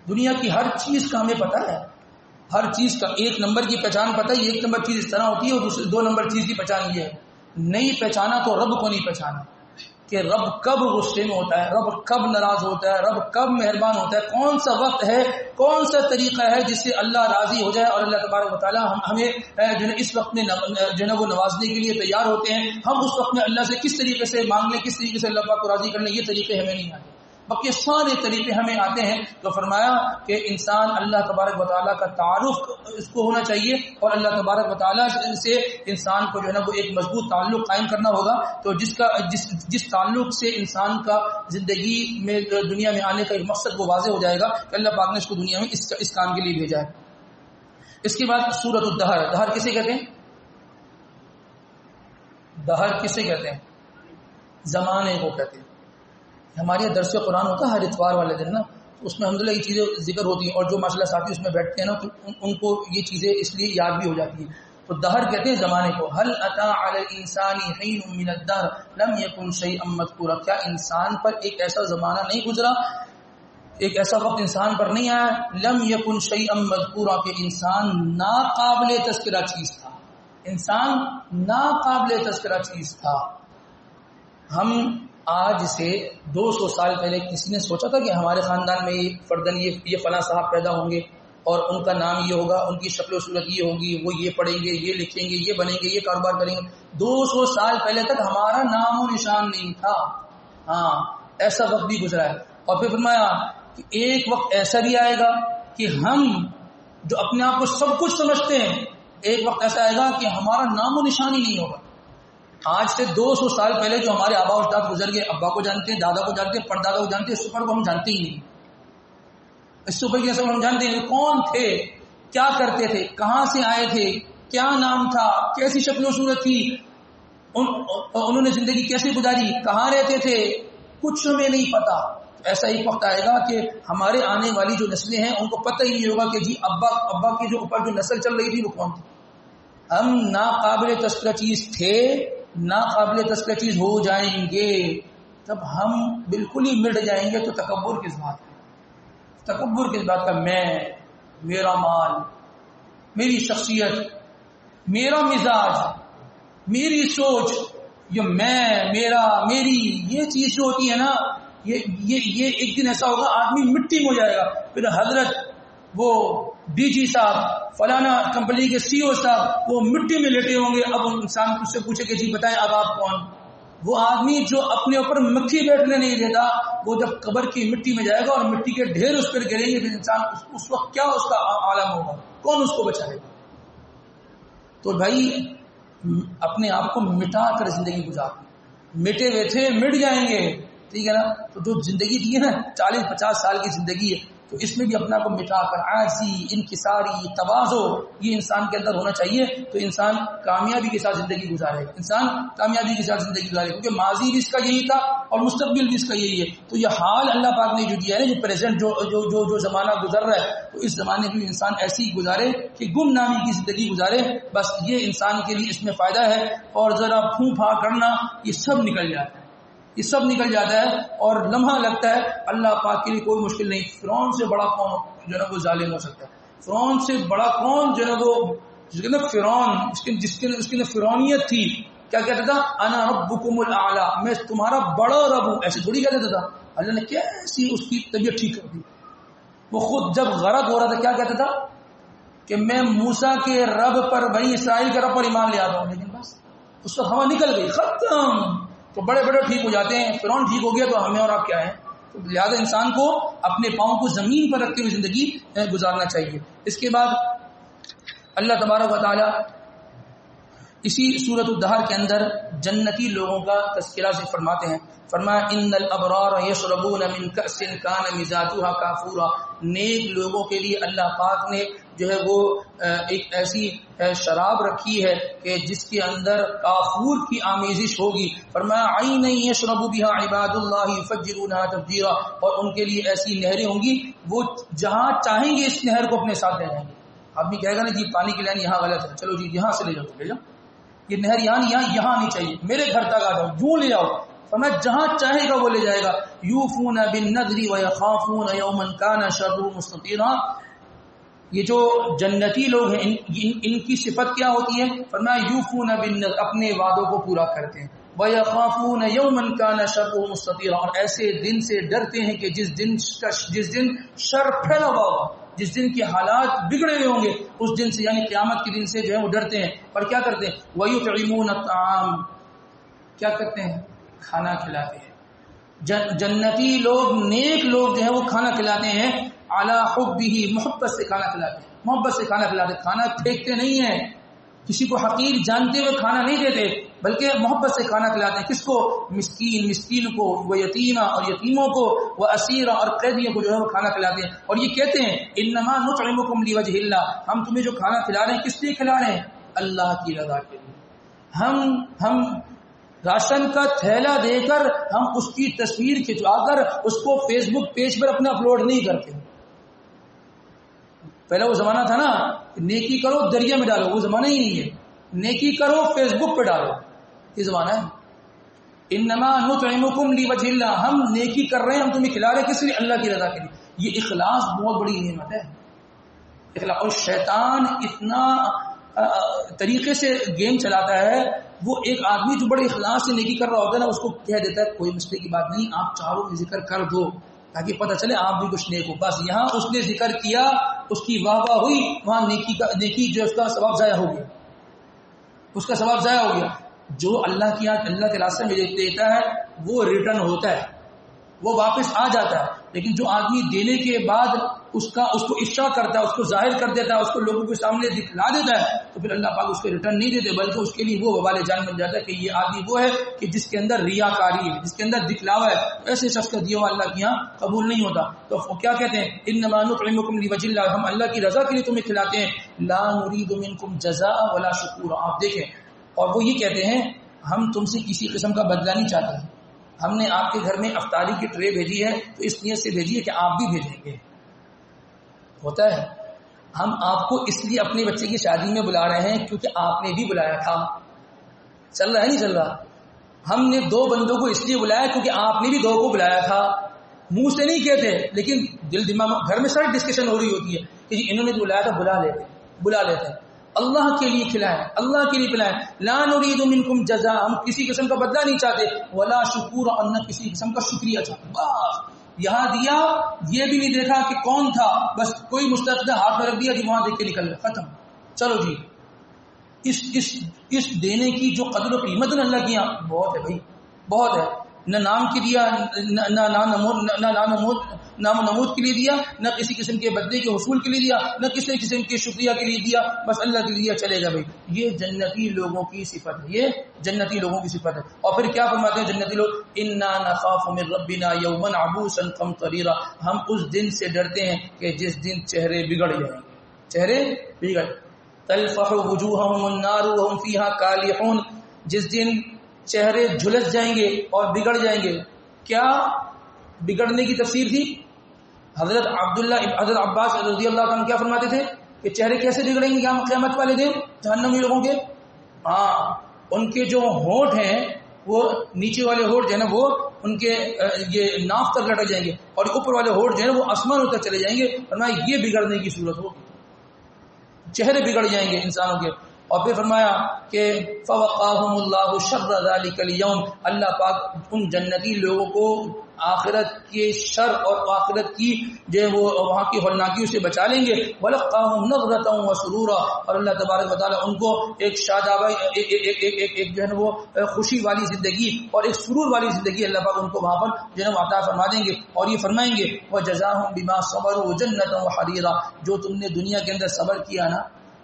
دنیا کی ہر چیز کا ہمیں پتہ ہے, ہر چیز کا 1 نمبر کی پہچان پتہ ہے. 1 نمبر چیز اس طرح ہوتی ہے, اور 2 نمبر چیز کی پہچان یہ ہے. نہیں پہچانا تو رب کو نہیں پہچانا کہ رب کب غصے میں ہوتا ہے, رب کب ناراض ہوتا ہے, رب کب مہربان ہوتا ہے, کون سا وقت ہے, کون سا طریقہ ہے جس سے اللہ راضی ہو جائے اور اللہ تبارک و تعالیٰ ہمیں جو ہے اس وقت میں جو ہے وہ نوازنے کے لیے تیار ہوتے ہیں. ہم اس وقت میں اللہ سے کس طریقے سے مانگ لیں, کس طریقے سے اللہ پاک کو راضی کر لیں, یہ طریقے ہمیں نہیں آتے. باقی سارے طریقے ہمیں آتے ہیں. تو فرمایا کہ انسان اللہ تبارک و تعالیٰ کا تعارف اس کو ہونا چاہیے, اور اللہ تبارک و تعالیٰ سے انسان کو جو ہے نا وہ ایک مضبوط تعلق قائم کرنا ہوگا. تو جس تعلق سے انسان کا زندگی میں دنیا میں آنے کا ایک مقصد وہ واضح ہو جائے گا کہ اللہ پاک نے اس کو دنیا میں اس کام کے لیے بھیجا ہے. اس کے بعد سورۃ الدہر. دہر کسے کہتے ہیں؟ دہر کسے کہتے ہیں؟ زمانے کو کہتے ہیں. ہمارے یہاں درس قرآن ہوتا ہے ہر اتوار والے دن نا, تو اس میں الحمدللہ یہ چیزیں ذکر ہوتی ہیں, اور جو ماشاء اللہ ساتھی اس میں بیٹھتے ہیں نا تو ان کو یہ چیزیں اس لیے یاد بھی ہو جاتی ہیں. تو دہر کہتے ہیں زمانے کو. هل اتى على الانسان حين من الدهر لم يكن شيئا مذكورا, کیا انسان پر ایک ایسا زمانہ نہیں گزرا, ایک ایسا وقت انسان پر نہیں آیا, لم يكن شيئا مذكورا, کہ انسان ناقابل تذکرہ چیز تھا, انسان ناقابل تذکرہ چیز تھا. ہم آج سے 200 سال پہلے کسی نے سوچا تھا کہ ہمارے خاندان میں فردن یہ فلاں صاحب پیدا ہوں گے اور ان کا نام یہ ہوگا, ان کی شکل و صورت یہ ہوگی, وہ یہ پڑھیں گے, یہ لکھیں گے, یہ بنیں گے, یہ کاروبار کریں گے. 200 سال پہلے تک ہمارا نام و نشان نہیں تھا. ہاں ایسا وقت بھی گزرا ہے. اور پھر فرمایا کہ ایک وقت ایسا بھی آئے گا کہ ہم جو اپنے آپ کو سب کچھ سمجھتے ہیں, ایک وقت ایسا آئے گا کہ ہمارا نام و نشان ہی نہیں ہوگا. آج سے 200 سال پہلے جو ہمارے آبا و اجداد گزر گئے، ابا کو جانتے ہیں، دادا کو جانتے ہیں، پردادا کو جانتے ہیں، اس سفر کو ہم جانتے ہی نہیں. اس سفر کے سفر ہم جانتے ہیں کون تھے، کیا کرتے تھے، کہاں سے آئے تھے، کیا نام تھا، کیسی شکل و صورت تھی، انہوں نے زندگی کیسے گزاری، کہاں رہتے تھے، کچھ ہمیں نہیں پتا. ایسا ایک وقت آئے گا کہ ہمارے آنے والی جو نسلیں ہیں ان کو پتہ ہی نہیں ہوگا کہ جی ابا کی جو اوپر جو نسل چل رہی تھی وہ کون تھی. ہم ناقابل تذکرہ چیز تھے، ناقابل تذکرہ چیز ہو جائیں گے. جب ہم بالکل ہی مٹ جائیں گے تو تکبر کس بات کا، تکبر کس بات کا، میں، میرا مال، میری شخصیت، میرا مزاج، میری سوچ، یہ میں، میرا، میری، یہ چیز جو ہوتی ہے نا، یہ ایک دن ایسا ہوگا آدمی مٹی میں ہو جائے گا. پھر حضرت وہ ڈی جی صاحب، فلانا کمپنی کے سی او صاحب وہ مٹی میں لیٹے ہوں گے. اب انسان اس سے پوچھے کہ جی بتائیں اب آپ کون؟ وہ آدمی جو اپنے اوپر مکھی بیٹھنے نہیں دیتا، وہ جب قبر کی مٹی میں جائے گا اور مٹی کے ڈھیر اس پر گریں گے، انسان اس وقت کیا اس کا عالم ہوگا، کون اس کو بچائے گا؟ تو بھائی اپنے آپ کو مٹا کر زندگی گزارنا. مٹے ہوئے تھے، مٹ جائیں گے، ٹھیک ہے نا. تو جو زندگی دی ہے نا 40-50 سال کی زندگی ہے، تو اس میں بھی اپنا کو مٹا کر عاجزی، انکساری، تواضع یہ انسان کے اندر ہونا چاہیے. تو انسان کامیابی کے ساتھ زندگی گزارے گا، انسان کامیابی کے ساتھ زندگی گزارے گا. کیونکہ ماضی بھی اس کا یہی تھا اور مستقبل بھی اس کا یہی ہے. تو یہ حال اللہ پاک نے جو دیا ہے، جو پریزنٹ جو زمانہ گزر رہا ہے، تو اس زمانے میں انسان ایسی ہی گزارے کہ گمنامی کی زندگی گزارے. بس یہ انسان کے لیے اس میں فائدہ ہے. اور ذرا پھوں پھا کرنا یہ سب نکل جاتا ہے، یہ سب نکل جاتا ہے اور لمحہ لگتا ہے. اللہ پاک کے لیے کوئی مشکل نہیں. فرعون سے بڑا کون جو ہے وہ ظالم ہو سکتا ہے؟ فرعون سے بڑا کون جو ہے وہ فرعون اس کی فرعونیت تھی. کیا کہتا تھا؟ انا ربکم الاعلی، میں تمہارا بڑا رب ہوں. ایسے تھوڑی کہتا تھا. اللہ نے کیسی اس کی طبیعت ٹھیک کر دی. وہ خود جب غرق ہو رہا تھا کیا کہتا تھا کہ میں موسیٰ کے رب پر، بنی اسرائیل کے رب پر ایمان لے آتا ہوں. لیکن بس اس وقت ہوا نکل گئی، ختم. تو بڑے بڑے ٹھیک ہو جاتے ہیں. فرعون ٹھیک ہو گیا تو ہمیں اور آپ کیا ہے؟ تو لہٰذا انسان کو اپنے پاؤں کو زمین پر رکھتے ہوئے زندگی گزارنا چاہیے. اس کے بعد اللہ تبارک و تعالی اسی سورۃ الدہر کے اندر جنتی لوگوں کا تذکرہ سے فرماتے ہیں. فرمایا ان الابرار یشربون من کأس کان مزاجها کافورا. نیک لوگوں کے لیے اللہ پاک نے جو ہے وہ ایک ایسی شراب رکھی ہے کہ جس کے اندر کافور کی آمیزش ہوگی. فرمایا عین یشرب بها عباد اللہ یفجرونها تفجیرا. اور ان کے لیے ایسی نہریں ہوں گی وہ جہاں چاہیں گے اس نہر کو اپنے ساتھ لے جائیں گے. آدمی کہے گا نا جی پانی کی لائن یہاں غلط ہے، چلو جی یہاں سے لے جاؤ، لے جاؤ. یہ نہر یہاں نہیں چاہیے، میرے گھر تک آ جاؤ، یوں لے آؤ. فرمایا جہاں چاہے گا وہ لے جائے گا. یوفون بالنذر ویخافون یوما کان شرہ مستطیرا. یہ جو جنتی لوگ ہیں ان کی صفت کیا ہوتی ہے؟ فرمایا یوفون بالنذر، اپنے وعدوں کو پورا کرتے ہیں. ویخافون یوما کان شرہ مستطیرا، اور ایسے دن سے ڈرتے ہیں کہ جس دن شر پھیلا ہوا ہوگا، جس دن کے حالات بگڑے ہوئے ہوں گے، اس دن سے یعنی قیامت کے دن سے جو ہے وہ ڈرتے ہیں. اور کیا کرتے ہیں؟ وَيُطْعِمُونَ الطَّعَامَ، کیا کرتے ہیں؟ کھانا کھلاتے ہیں. جنتی لوگ، نیک لوگ جو ہے وہ کھانا کھلاتے ہیں. عَلَى حُبِّهِ، محبت سے کھانا کھلاتے ہیں، محبت سے کھانا کھلاتے ہیں. کھانا پھینکتے نہیں ہیں، کسی کو حقیر جانتے ہوئے کھانا نہیں دیتے، بلکہ محبت سے کھانا کھلاتے ہیں. کس کو؟ مسکین کو، وہ یتیمہ اور یتیموں کو، وہ اسیرہ اور قیدیوں کو جو ہے وہ کھانا کھلاتے ہیں. اور یہ کہتے ہیں انما نطعمکم لوجہ اللہ، ہم تمہیں جو کھانا کھلا رہے ہیں کس لیے کھلا رہے ہیں؟ اللہ کی رضا کے لیے. ہم راشن کا تھیلا دے کر ہم اس کی تصویر کھنچوا کر اس کو فیس بک پیج پر اپنا اپلوڈ نہیں کرتے. پہلے وہ زمانہ تھا نا، نیکی کرو دریا میں ڈالو، وہ زمانہ ہی نہیں ہے. نیکی کرو فیس بک پہ ڈالو، یہ زمانہ ہے. انما نطعمکم لوجہ اللہ، ہم نیکی کر رہے ہیں، ہم تمہیں کھلا رہے ہیں کس لیے؟ اللہ کی رضا کے لیے. یہ اخلاص بہت بڑی نعمت ہے. اخلاص. اور شیطان اتنا طریقے سے گیم چلاتا ہے. وہ ایک آدمی جو بڑے اخلاص سے نیکی کر رہا ہوتا ہے نا، اس کو کہہ دیتا ہے کوئی مسئلے کی بات نہیں، آپ چاروں میں ذکر کر دو تاکہ پتہ چلے آپ بھی کچھ نیک ہو. بس یہاں اس نے ذکر کیا، اس کی واہ واہ ہوئی، وہاں نیکی جو اس کا ثواب ضائع ہو گیا، اس کا ثواب ضائع ہو گیا. جو اللہ کے راستے میں دیتا ہے وہ ریٹرن ہوتا ہے. وہ واپس آ جاتا ہے. لیکن جو آدمی دینے کے بعد اس کو افشا کرتا ہے، اس کو ظاہر کر دیتا ہے، اس کو لوگوں کے سامنے دکھلا دیتا ہے، تو پھر اللہ پاک اس کو ریٹرن نہیں دیتے، بلکہ اس کے لیے وہ وبال جان بن جاتا ہے کہ یہ آدمی وہ ہے کہ جس کے اندر ریاکاری ہے، جس کے اندر دکھلاوا ہے. ایسے شخص کا دیا ہوا اللہ کے یہاں قبول نہیں ہوتا. تو وہ کیا کہتے ہیں؟ انما نطعمکم لوجه اللہ، ہم اللہ کی رضا کے لیے تمہیں کھلاتے ہیں. لا نريد منکم جزاء ولا شکورا. آپ دیکھیں، اور وہ یہ کہتے ہیں ہم تم سے کسی قسم کا بدلہ نہیں چاہتے ہیں، ہم نے آپ کے گھر میں افطاری کی ٹرے بھیجی ہے تو اس نیت سے بھیجی ہے کہ آپ بھی بھیجیں گے. ہوتا ہے ہم آپ کو اس لیے اپنے بچے کی شادی میں بلا رہے ہیں کیونکہ آپ نے بھی بلایا تھا. چل رہا ہے نہیں چل رہا؟ ہم نے 2 بندوں کو اس لیے بلایا کیونکہ آپ نے بھی 2 کو بلایا تھا. منہ سے نہیں کہتے لیکن دل دماغ گھر میں ساری ڈسکشن ہو رہی ہوتی ہے کہ جی انہوں نے جو بلایا تھا بلا لیتے. اللہ کے لیے کھلائیں، اللہ کے لیے پلائیں. لا نريد منکم جزاء، ہم کسی قسم کا بدلہ نہیں چاہتے، ولا شکور، اور نہ کسی قسم کا شکریہ چاہتے. بس یہاں دیا، یہ بھی نہیں دیکھا کہ کون تھا، بس کوئی مستقبل ہاتھ میں رکھ دیا کہ وہاں دیکھ کے نکل گیا، ختم. چلو جی، اس دینے کی جو قدر و قیمت ہے اللہ کی یہاں بہت ہے بھائی، بہت ہے. نہ نام کے دیا، نہ نام نمود کے لیے دیا، نہ کسی قسم کے بدلے کے حصول کے لیے دیا، نہ کسی قسم کے شکریہ کے لیے دیا، بس اللہ کے لیے چلے گا بھائی. یہ جنتی لوگوں کی صفت ہے، یہ جنتی لوگوں کی صفت ہے. اور پھر کیا فرماتے ہیں جنتی لوگ؟ انا نخاف من ربنا یوما عبوسا قمطریرا، ہم اس دن سے ڈرتے ہیں کہ جس دن چہرے بگڑ جائیں گے، چہرے بگڑ. تلفح وجوہہم النار وہم فیہا کالحون، جس دن چہرے جھلس جائیں گے اور بگڑ جائیں گے. کیا بگڑنے کی تفسیر تھی؟ حضرت عباس رضی اللہ عنہ کیا فرماتے تھے کہ چہرے کیسے بگڑیں گے قیامت والے دن جہنمی لوگوں کے؟ ان کے جو ہونٹ ہیں، وہ نیچے والے ہونٹ جو ہے نا وہ ان کے یہ ناف تک لٹک جائیں گے، اور اوپر والے ہونٹ جو ہے وہ آسمان تک چلے جائیں گے. فرمایا یہ بگڑنے کی صورت ہوگی، چہرے بگڑ جائیں گے انسانوں کے. اور پھر فرمایا کہ فوقاہم اللہ شر ذلک اليوم، اللہ پاک ان جنتی لوگوں کو آخرت کے شر اور آخرت کی جو وہ وہاں کی ہولناکیوں سے بچا لیں گے. ولقاہم نضرۃ وسرورا، اور اللہ تبارک و تعالی ان کو ایک شادابی ایک جو ہے نا وہ خوشی والی زندگی اور ایک سرور والی زندگی اللہ پاک ان کو وہاں پر جو ہے نا عطا فرما دیں گے. اور یہ فرمائیں گے وجزاہم بما صبروا جنۃ وحریرا، جو تم نے دنیا کے اندر صبر کیا نا،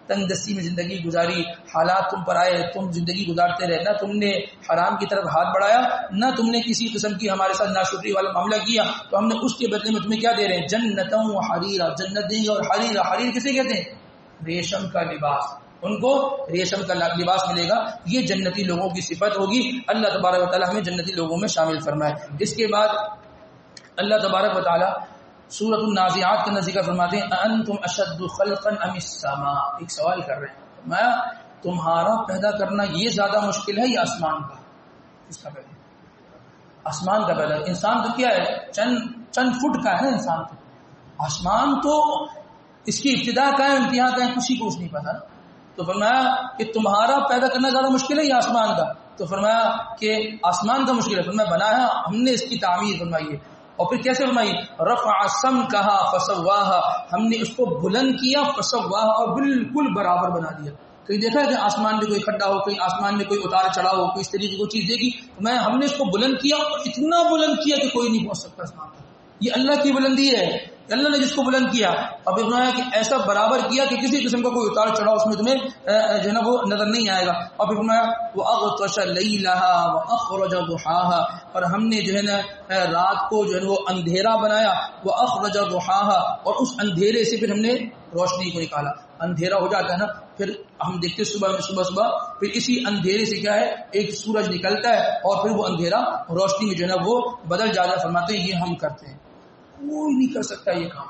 تنگ دستی میں زندگی گزاری، حالات تم پر آئے، تم زندگی گزارتے رہے، نہ تم نے حرام کی طرف ہاتھ بڑھایا، نہ تم نے کسی قسم کی ہمارے ساتھ ناشکری والا معاملہ کیا، تو ہم نے اس کے بدلے میں تمہیں کیا دے رہے ہیں؟ جنتوں و حریرا، جنت دیں گے. اور حریرا، حریر کسے کہتے ہیں؟ ریشم کا لباس. ان کو ریشم کا لباس ملے گا. یہ جنتی لوگوں کی صفت ہوگی. اللہ تبارک و تعالی ہمیں جنتی لوگوں میں شامل فرمائے. اس کے بعد اللہ تبارک و تعالی سورۃ النازعات کے ذکر فرماتے ہیں انتم اشد خلقا ام السماء. ایک سوال کر رہے ہیں، میں تمہارا پیدا کرنا یہ زیادہ مشکل ہے یا آسمان کا؟ کس کا پیدا؟ آسمان کا پیدا. انسان تو کیا ہے، چند فٹ کا ہے نا انسان تو. آسمان تو اس کی ابتدا کا ہے، انتہا کا ہے، کسی کو اس نہیں پتا. تو فرمایا کہ تمہارا پیدا کرنا زیادہ مشکل ہے یا آسمان کا؟ تو فرمایا کہ آسمان کا مشکل ہے. فرمایا بنایا ہم نے، اس کی تعمیر فرمائی ہے. اور پھر کیسے فرمائی؟ رفع سمکہا فسواہا، ہم نے اس کو بلند کیا، فسواہا، اور بالکل برابر بنا دیا. کہیں دیکھا ہے کہ آسمان میں کوئی کھڈا ہو، کہیں آسمان میں کوئی اتار چڑھاؤ ہو، کوئی اس طریقے کی کوئی چیز دیکھی؟ ہم نے اس کو بلند کیا، اور اتنا بلند کیا کہ کوئی نہیں پہنچ سکتا آسمان تک. یہ اللہ کی بلندی ہے، اللہ نے جس کو بلند کیا. اب فرمایا کہ ایسا برابر کیا کہ کسی قسم کا کوئی اتار چڑھاؤ اس میں تمہیں جو ہے نا وہ نظر نہیں آئے گا. اور پھر فرمایا وَأَغْطَشَ لَيْلَهَا وَأَخْرَجَ ضُحَاهَا، اور ہم نے جو ہے نا رات کو جو ہے وہ اندھیرا بنایا، وَأَخْرَجَ ضُحَاهَا، اور اس اندھیرے سے پھر ہم نے روشنی کو نکالا. اندھیرا ہو جاتا ہے نا، پھر ہم دیکھتے صبح پھر اسی اندھیرے سے کیا ہے ایک سورج نکلتا ہے، اور پھر وہ اندھیرا روشنی میں جو ہے نا وہ بدل جاتا ہے. فرماتے ہیں یہ ہم کرتے ہیں، کوئی نہیں کر سکتا یہ کام.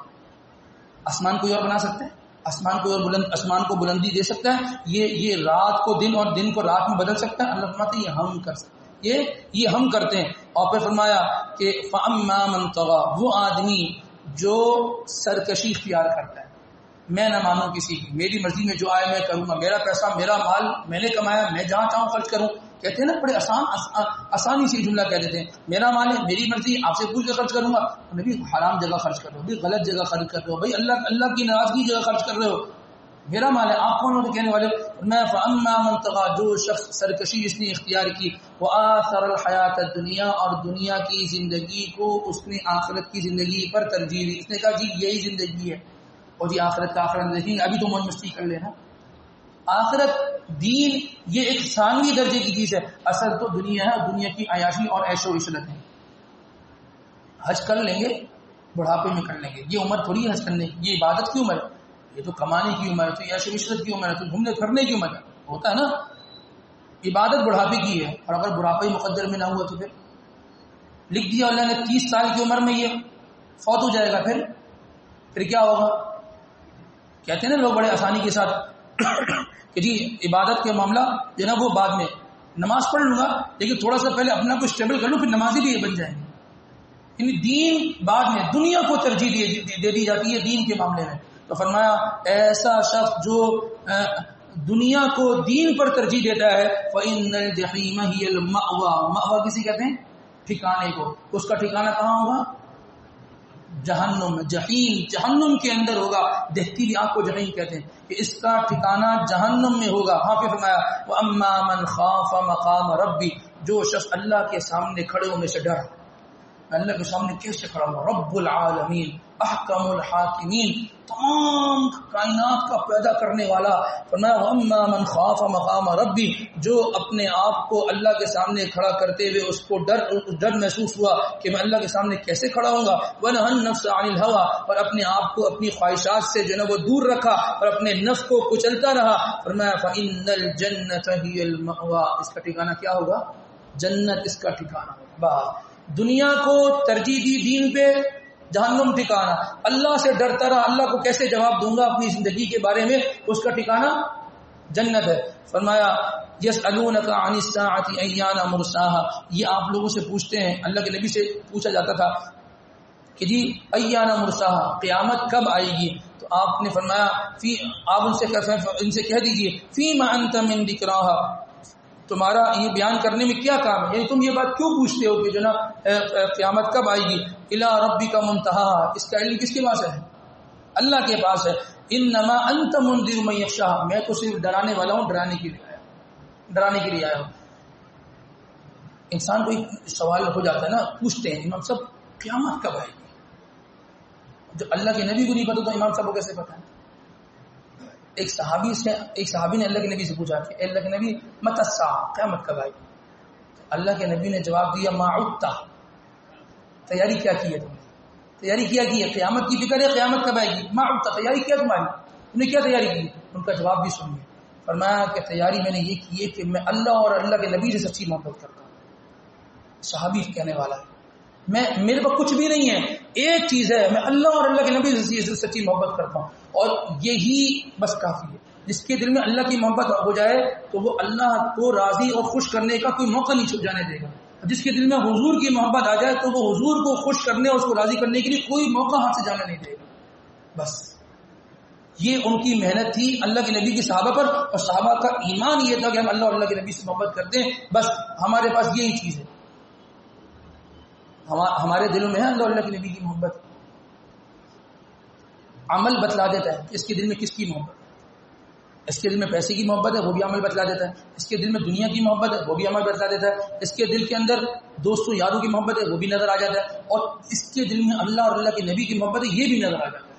آسمان کوئی اور بنا سکتا ہے؟ آسمان کو بلندی دے سکتا ہے؟ یہ رات کو دن اور دن کو رات میں بدل سکتا ہے؟ اللہ فرماتے ہیں یہ ہم کر سکتے ہیں، یہ ہم کرتے ہیں. اور پھر فرمایا کہ فَأَمَّا مَنْ طَغَىٰ، وہ آدمی جو سرکشی اختیار کرتا ہے، میں نہ مانوں کسی کی، میری مرضی میں جو آئے میں کروں گا، میرا پیسہ میرا مال میں نے کمایا، میں جہاں چاہوں خرچ کروں. کہتے ہیں نا بڑے آسانی سے جملہ کہہ دیتے ہیں، میرا مال ہے، میری مرضی، آپ سے پوچھ کے خرچ کروں گا. نبی حرام جگہ خرچ کر رہے ہو بھائی، غلط جگہ خرچ کر رہے ہو بھائی، اللہ کی ناراضگی جگہ خرچ کر رہے ہو. میرا مال ہے. آپ کون ہو تو کہنے والے میں فاما من طغى, جو شخص سرکشی جس نے اختیار کی, وآثر الحیات الدنیا, اور دنیا کی زندگی کو اس نے آخرت کی زندگی پر ترجیح دی. اس نے کہا جی یہی زندگی ہے, اور جی آخرت کا آخرت نہیں, ابھی تو موج مستی کر لینا. آخرت دین یہ ایک ثانوی درجے کی چیز ہے, اصل تو دنیا ہے, دنیا کی عیاشی اور عیش و عشرت ہے. حج کر لیں گے بڑھاپے میں کر لیں گے, یہ عمر تھوڑی ہے حج کرنے کی, یہ عبادت کی عمر ہے, یہ تو کمانے کی عمر ہے, تو عیش و عشرت کی عمر ہے, تو گھومنے پھرنے کی عمر ہے. ہوتا ہے نا, عبادت بڑھاپے کی ہے, اور اگر بڑھاپے مقدر میں نہ ہوا تو پھر لکھ دیا اللہ نے 30 سال کی عمر میں یہ فوت ہو جائے گا, پھر کیا ہوگا؟ کہتے ہیں نا لوگ بڑے آسانی کے ساتھ کہ جی عبادت کے معاملہ جو نا وہ بعد میں, نماز پڑھ لوں گا لیکن تھوڑا سا پہلے اپنا کو اسٹیبل کر لوں, پھر نمازی بھی یہ بن جائیں گے. یعنی دین بعد میں, دنیا کو ترجیح دے دی جاتی ہے دین کے معاملے میں. تو فرمایا ایسا شخص جو دنیا کو دین پر ترجیح دیتا ہے, فإن الجحیم ہی المأوى, مأوى کسی کہتے ہیں ٹھکانے کو, اس کا ٹھکانہ کہاں ہوگا؟ جہنم. جہنم, جہنم کے اندر ہوگا. دیکھتی بھی آنکھ کو جہنم کہتے ہیں, کہ اس کا ٹھکانہ جہنم میں ہوگا. ہاں پھر فرمایا وَأَمَّا مَنْ خَافَ مَقَامَ رَبِّ, جو شخص اللہ کے سامنے کھڑے ہونے سے ڈر, اللہ کے سامنے کیسے کھڑا ہوا؟ رب العالمین, احکم الحاکمین, تمام کائنات کا پیدا کرنے والا. فرمایا وَأَمَّا مَنْ خَافَ مَقَامَ رَبِّ, جو اپنے آپ کو اللہ کے سامنے کھڑا کرتے ہوئے اس کو ڈر محسوس ہوا کہ میں اللہ کے سامنے کیسے کھڑا ہوں گا. وَنَهَى النَّفْسَ عَنِ الْهَوَىٰ, اور اپنے آپ کو اپنی خواہشات سے جو ہے وہ دور رکھا اور اپنے نفس کو کچلتا رہا. فرمایا فَإِنَّ الْجَنَّةَ هِيَ الْمَأْوَىٰ, اس کا ٹھکانہ کیا ہوگا؟ جنت اس کا ٹھکانہ ہوگا. دنیا کو ترجیح دی دین پہ, جہنم ٹھکانہ. اللہ سے ڈرتا رہا, اللہ کو کیسے جواب دوں گا اپنی زندگی کے بارے میں, اس کا ٹھکانہ جنت ہے. فرمایا یسألونک عن الساعة ایان مرساها, یہ آپ لوگوں سے پوچھتے ہیں, اللہ کے نبی سے پوچھا جاتا تھا کہ جی ایان مرساها, قیامت کب آئے گی؟ تو آپ نے فرمایا آپ ان سے کہہ دیجئے فیما انت من ذکراها, تمہارا یہ بیان کرنے میں کیا کام ہے, یعنی تم یہ بات کیوں پوچھتے ہو کہ جو نا قیامت کب آئے گی؟ الی ربک منتہاها, اس کا علم کس کے پاس ہے؟ اللہ کے پاس ہے. انما انت منذر من یخشاها, میں تو صرف ڈرانے والا ہوں, ڈرانے کے لیے آیا ہوں. انسان کو ایک سوال ہو جاتا ہے نا, پوچھتے ہیں امام صاحب قیامت کب آئے گی؟ جو اللہ کے نبی کو نہیں پتا تو امام صاحب کو کیسے پتا ہے؟ ایک صحابی نے اللہ کے نبی سے پوچھا کہ اللہ کے نبی متی الساعہ, قیامت کب آئے گی؟ اللہ کے نبی نے جواب دیا ما عدت, تیاری کیا کی ہے تم نے؟ تیاری کیا کی ہے؟ قیامت کی فکر ہے, قیامت کب آئے گی؟ ما عدت, تیاری کیا تمہاری, تم نے کیا تیاری کی؟ ان کا جواب بھی سنیے. فرمایا کہ تیاری میں نے یہ کی ہے کہ میں اللہ اور اللہ کے نبی سے سچی محبت کرتا ہوں. صحابی کہنے والا ہے میرے پاس کچھ بھی نہیں ہے, ایک چیز ہے, میں اللہ اور اللہ کے نبی سے سچی محبت کرتا ہوں, اور یہی بس کافی ہے. جس کے دل میں اللہ کی محبت ہو جائے تو وہ اللہ کو راضی اور خوش کرنے کا کوئی موقع نہیں چھوٹ جانے دے گا. جس کے دل میں حضور کی محبت آ جائے تو وہ حضور کو خوش کرنے اور اس کو راضی کرنے کے لیے کوئی موقع ہاتھ سے جانے نہیں دے گا. بس یہ ان کی محنت تھی اللہ کے نبی کے صحابہ پر, اور صحابہ کا ایمان یہ تھا کہ ہم اللہ اور اللہ کے نبی سے محبت کرتے ہیں, بس ہمارے پاس یہی چیز ہے, ہمارے دلوں میں ہے اللہ اور اللہ کے نبی کی محبت. عمل بتلا دیتا ہے کہ اس کے دل میں کس کی محبت ہے. اس کے دل میں پیسے کی محبت ہے, وہ بھی عمل بتلا دیتا ہے. اس کے دل میں دنیا کی محبت ہے, وہ بھی عمل بتلا دیتا ہے. اس کے دل کے اندر دوستوں یاروں کی محبت ہے, وہ بھی نظر آ جاتا ہے. اور اس کے دل میں اللہ اور اللہ کے نبی کی محبت ہے, یہ بھی نظر آ جاتا ہے.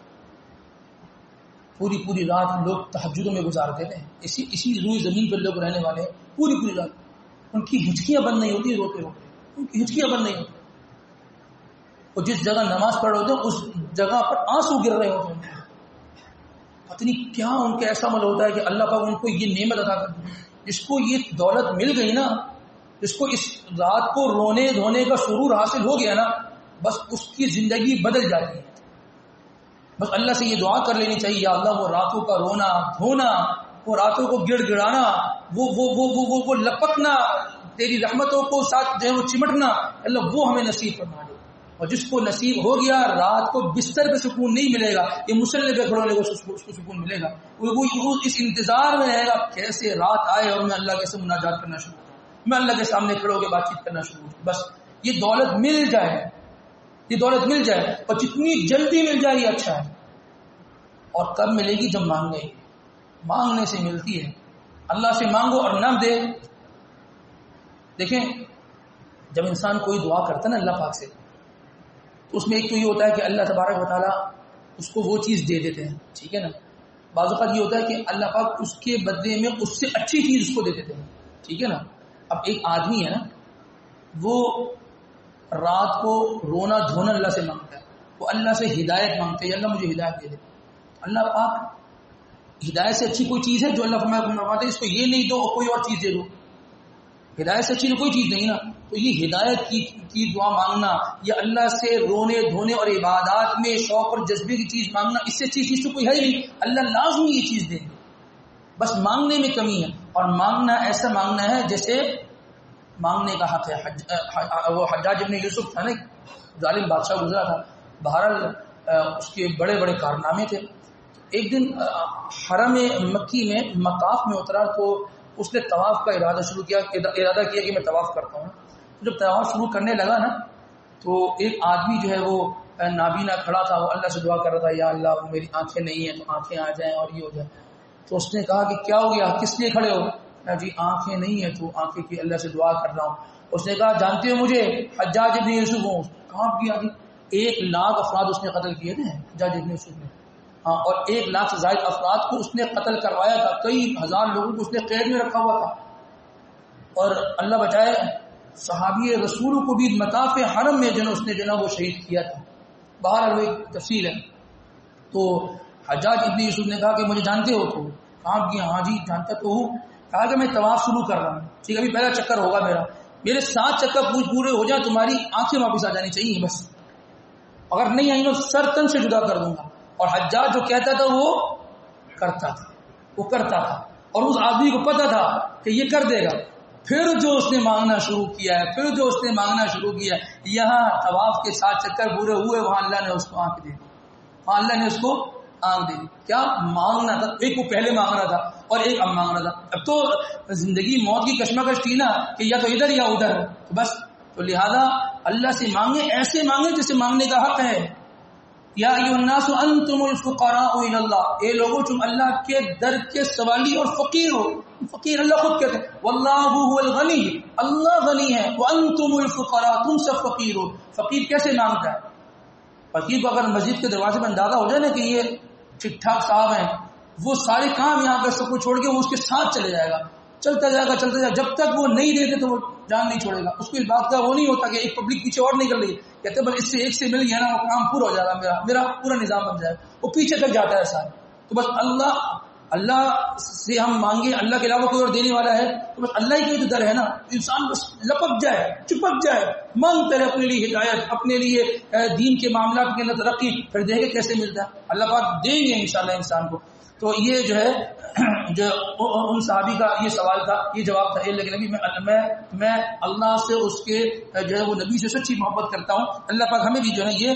پوری رات لوگ تہجدوں میں گزار دیتے ہیں, اسی روئی زمین پر لوگ رہنے والے ہیں. پوری رات ان کی ہچکیاں بند نہیں ہوتی, روتے ان کی ہچکیاں بند نہیں ہوتی. اور جس جگہ نماز پڑھ رہے ہوتے ہیں اس جگہ پر آنسو گر رہے ہوتے ہیں. پتہ نہیں کیا ان کا ایسا عمل ہوتا ہے کہ اللہ پاک ان کو یہ نعمت عطا کرتا ہے. جس کو یہ دولت مل گئی نا, جس کو اس رات کو رونے دھونے کا سرور حاصل ہو گیا نا, بس اس کی زندگی بدل جاتی ہے. بس اللہ سے یہ دعا کر لینی چاہیے, یا اللہ وہ راتوں کا رونا دھونا, وہ راتوں کو گڑ گڑانا, وہ لپکنا, تیری رحمتوں کو ساتھ جو ہے وہ چمٹنا, اللہ وہ ہمیں نصیب فرما دے. اور جس کو نصیب ہو گیا رات کو بستر پہ سکون نہیں ملے گا, یہ مصلی پہ کھڑے ہونے کو اس کو سکون ملے گا. وہ اس انتظار میں رہے گا کیسے رات آئے اور میں اللہ کے سے مناجات کرنا شروع کروں, میں اللہ کے سامنے کھڑے ہو کے بات چیت کرنا شروع کروں. بس یہ دولت مل جائے, یہ دولت مل جائے, اور جتنی جلدی مل جائے یہ اچھا ہے. اور کب ملے گی؟ جب مانگے. مانگنے سے ملتی ہے. اللہ سے مانگو اور نہ دے. دیکھیں جب انسان کوئی دعا کرتا ہے نا اللہ پاک سے تو اس میں ایک تو یہ ہوتا ہے کہ اللہ تبارک و تعالیٰ اس کو وہ چیز دے دیتے ہیں, ٹھیک ہے نا. بعض اوقات یہ ہوتا ہے کہ اللہ پاک اس کے بدلے میں اس سے اچھی چیز اس کو دے دیتے ہیں, ٹھیک ہے نا. اب ایک آدمی ہے نا, وہ رات کو رونا دھونا اللہ سے مانگتا ہے, وہ اللہ سے ہدایت مانگتے ہیں, اللہ مجھے ہدایت دے دے. اللہ پاک ہدایت سے اچھی کوئی چیز ہے جو اللہ فرماتے ہیں اس کو یہ نہیں دو اور کوئی اور چیز دے دو. ہدایت سے اچھی کوئی چیز نہیں نا. تو یہ ہدایت کی دعا مانگنا یا اللہ سے رونے دھونے اور عبادات میں شوق اور جذبے کی چیز مانگنا, اس سے اچھی چیز تو کوئی ہے ہی نہیں. اللہ لازمی یہ چیز دے, بس مانگنے میں کمی ہے. اور مانگنا ایسا مانگنا ہے جیسے مانگنے کا حق ہے. وہ حجاج ابن یوسف تھا نا, ظالم بادشاہ گزرا تھا, بہرحال اس کے بڑے بڑے کارنامے تھے. ایک دن حرم مکی میں مقاف میں اترا تو اس نے طواف کا ارادہ کیا کہ میں طواف کرتا ہوں. جب طواف شروع کرنے لگا نا تو ایک آدمی جو ہے وہ نابینا کھڑا تھا, وہ اللہ سے دعا کر رہا تھا, یا اللہ وہ میری آنکھیں نہیں ہیں تو آنکھیں آ جائیں اور یہ ہو جائے. تو اس نے کہا کہ کیا ہو گیا, کس لیے کھڑے ہو؟ جی آنکھیں نہیں ہیں تو آنکھیں کی اللہ سے دعا کر رہا ہوں. اس نے کہا جانتے ہو مجھے حجاج ابن یوسف ہوں. کہاں کیا جی؟ 1,00,000 افراد اس نے قتل کیے تھے حجاج ابن یوسف نے, ہاں, اور 1,00,000 سے زائد افراد کو اس نے قتل کروایا تھا, کئی ہزار لوگوں کو اس نے قید میں رکھا ہوا تھا. اور اللہ بچائے صحابی رسول کو بھی مطاف حرم میں اس نے وہ شہید کیا تھا. بہرحال وہ ایک تفصیل ہے. تو حجاج ابن یوسف نے کہا کہ مجھے جانتے ہو؟ تو کہاں کیا؟ ہاں جی جانتا تو ہوں. کہا کہ میں طواف شروع کر رہا ہوں, ٹھیک ہے, ابھی پہلا چکر ہوگا میرے 7 چکر پورے ہو جائیں تمہاری آنکھیں واپس آ جانی چاہیے بس, اگر نہیں آئیں گے سر تن سے جدا کر دوں گا. اور حجاج جو کہتا تھا وہ کرتا تھا, اور اس آدمی کو پتا تھا کہ یہ کر دے گا. پھر جو اس نے مانگنا شروع کیا ہے, یہاں طواف کے 7 چکر پورے ہوئے, وہاں اللہ نے اس کو آنکھ دے دی. کیا مانگنا تھا؟ ایک وہ پہلے مانگنا تھا اور ایک اب مانگنا تھا. اب تو زندگی موت کی کشمکش تھی نا کہ یا تو ادھر یا ادھر, تو بس تو لہذا اللہ سے مانگے, ایسے مانگے جیسے مانگنے کا حق ہے. یا ایھا الناس انتم الفقراء الی اللہ, اے لوگوں تم اللہ کے در کے سوالی اور فقیر ہو. فقیر اللہ خود کہتے ہیں, واللہ هو الغنی, اللہ غنی ہے, وانتم الفقراء, تم سب فقیر ہو. فقیر کیسے مانگتا ہے؟ فقیر کو اگر مسجد کے دروازے پر اندازہ ہو جائے نا کہ یہ ٹھیک ٹھاک صاحب ہیں, وہ سارے کام یہاں پر سب کو چھوڑ کے وہ اس کے ساتھ چلے جائے گا, چلتا جائے گا, جب تک وہ نہیں دیتے تو وہ جان نہیں چھوڑے گا. اس کو اس بات کا وہ نہیں ہوتا کہ ایک پبلک پیچھے اور نکل رہی ہے, کہتے بس اس سے ایک سے مل گیا نا وہ کام پورا ہو جائے گا, میرا پورا نظام بن جائے گا. وہ پیچھے تک جاتا ہے سارا. تو بس اللہ سے ہم مانگے, اللہ کے علاوہ کوئی اور دینے والا ہے تو بس اللہ ہی کا در ہے نا. انسان بس لپک جائے, چپک جائے, مانگتے رہے اپنے لیے ہدایت, اپنے لیے دین کے معاملات کے اندر ترقی, پھر دیکھے کیسے ملتا ہے. اللہ پاک دیں گے انشاءاللہ انسان کو. تو یہ جو ہے جو ان صحابی کا یہ سوال تھا, یہ جواب تھا. لیکن ابھی میں اللہ سے اس کے جو ہے وہ نبی سے سچی محبت کرتا ہوں. اللہ پاک ہمیں بھی جو ہے یہ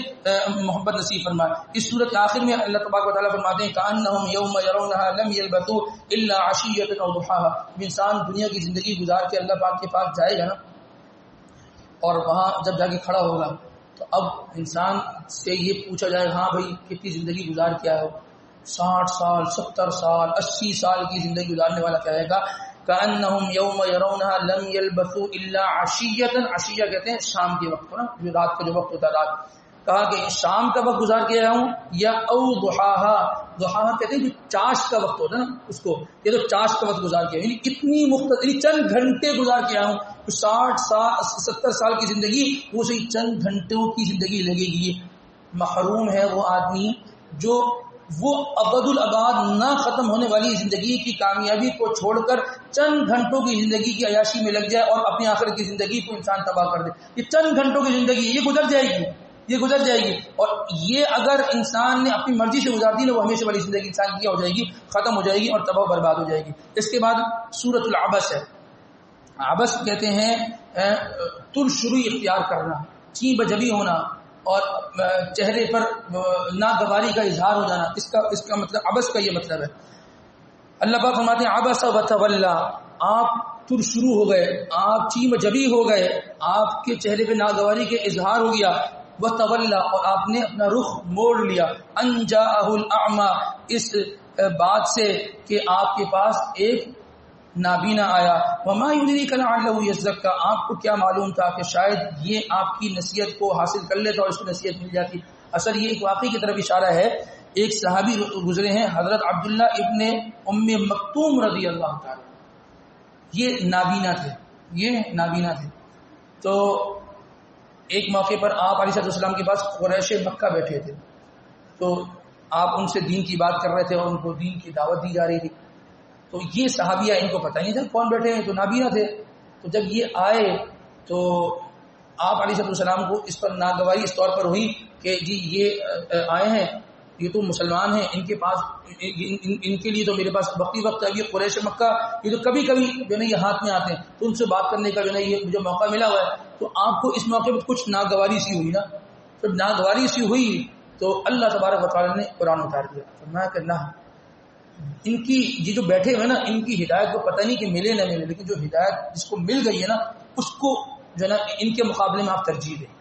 محبت نصیب فرمائے. اس صورت کے آخر میں اللہ تبارک و تعالیٰ فرماتے ہیں کأنہم یوم یرونہا لم یلبثوا الا عشیۃ او ضحاہا. انسان دنیا کی زندگی گزار کے اللہ پاک کے پاس جائے گا نا, اور وہاں جب جا کے کھڑا ہوگا تو اب انسان سے یہ پوچھا جائے ہاں بھائی کتنی زندگی گزار کیا ہو. 60 سال 70 سال 80 سال کی زندگی گزارنے والا کہے گا کأنہم یوم یرونہا لم یلبثوا الا عشیۃ. عشیہ کہتے ہیں شام کے وقت کو نا, جو رات کا جو وقت ہوتا ہے رات. کہا کہ شام کا وقت گزار کے آیا ہوں, یا او ضحاہا. ضحاہا کہتے ہیں جو چاش کا وقت ہوتا ہے نا اس کو, یہ تو چاش کا وقت گزار کے آیا ہوں, یعنی اتنی مختصر چند گھنٹے گزار کے آیا ہوں. 60 سال 70 سال کی زندگی وہ صحیح چند گھنٹوں کی زندگی لگے گی. محروم ہے وہ آدمی جو وہ ابد الاباد نہ ختم ہونے والی زندگی کی کامیابی کو چھوڑ کر چند گھنٹوں کی زندگی کی عیاشی میں لگ جائے اور اپنی آخرت کی زندگی کو انسان تباہ کر دے. یہ چند گھنٹوں کی زندگی یہ گزر جائے گی, اور یہ اگر انسان نے اپنی مرضی سے گزار دی نا, وہ ہمیشہ والی زندگی انسان کی ہو جائے گی, ختم ہو جائے گی اور تباہ برباد ہو جائے گی. اس کے بعد سورۃ العبس ہے. عبس کہتے ہیں ترشروئی اختیار کرنا, چین بجبی ہونا, اور چہرے پر ناگواری کا اظہار ہو جانا. اس کا مطلب عبس کا یہ مطلب ہے. اللہ پاک فرماتے ہیں عبس وتولا, آپ ترشرو ہو گئے, آپ چیم جبی ہو گئے, آپ کے چہرے پہ ناگواری کے اظہار ہو گیا. وتولى اور آپ نے اپنا رخ موڑ لیا، ان جاءہ الاعمى اس بات سے کہ آپ کے پاس ایک نابینا آیا، وما يدريك لعله يزكى آپ کو کیا معلوم تھا کہ شاید یہ آپ کی نصیحت کو حاصل کر لیتا اور اس کو نصیحت مل جاتی۔ اصل یہ ایک واقعے کی طرف اشارہ ہے، ایک صحابی گزرے ہیں حضرت عبداللہ ابن ام مکتوم رضی اللہ تعالی، یہ نابینا تھے۔ تو ایک موقع پر آپ علیہ السلام کے پاس قریش مکہ بیٹھے تھے، تو آپ ان سے دین کی بات کر رہے تھے اور ان کو دین کی دعوت دی جا رہی تھی۔ تو یہ صحابیہ ان کو پتہ نہیں تھا کون بیٹھے ہیں، تو نابینا تھے۔ تو جب یہ آئے تو آپ علیہ السلام کو اس پر ناگواری اس طور پر ہوئی کہ جی یہ آئے ہیں، یہ تو مسلمان ہیں، ان کے پاس ان کے لیے تو میرے پاس وقت ہے، یہ قریش مکہ یہ تو کبھی کبھی جو ہے یہ ہاتھ میں آتے ہیں، تو ان سے بات کرنے کا جو ہے یہ مجھے موقع ملا ہوا ہے۔ تو آپ کو اس موقع پر کچھ ناگواری سی ہوئی نا، جب ناگواری سی ہوئی تو اللہ تبارک و تعالیٰ نے قرآن اتار دیا، فرمایا کہ نہ، ان کی یہ جو بیٹھے ہوئے نا ان کی ہدایت کو پتہ نہیں کہ ملے نہ ملے، لیکن جو ہدایت جس کو مل گئی ہے نا اس کو جو ہے نا ان کے مقابلے میں آپ ترجیح دیں۔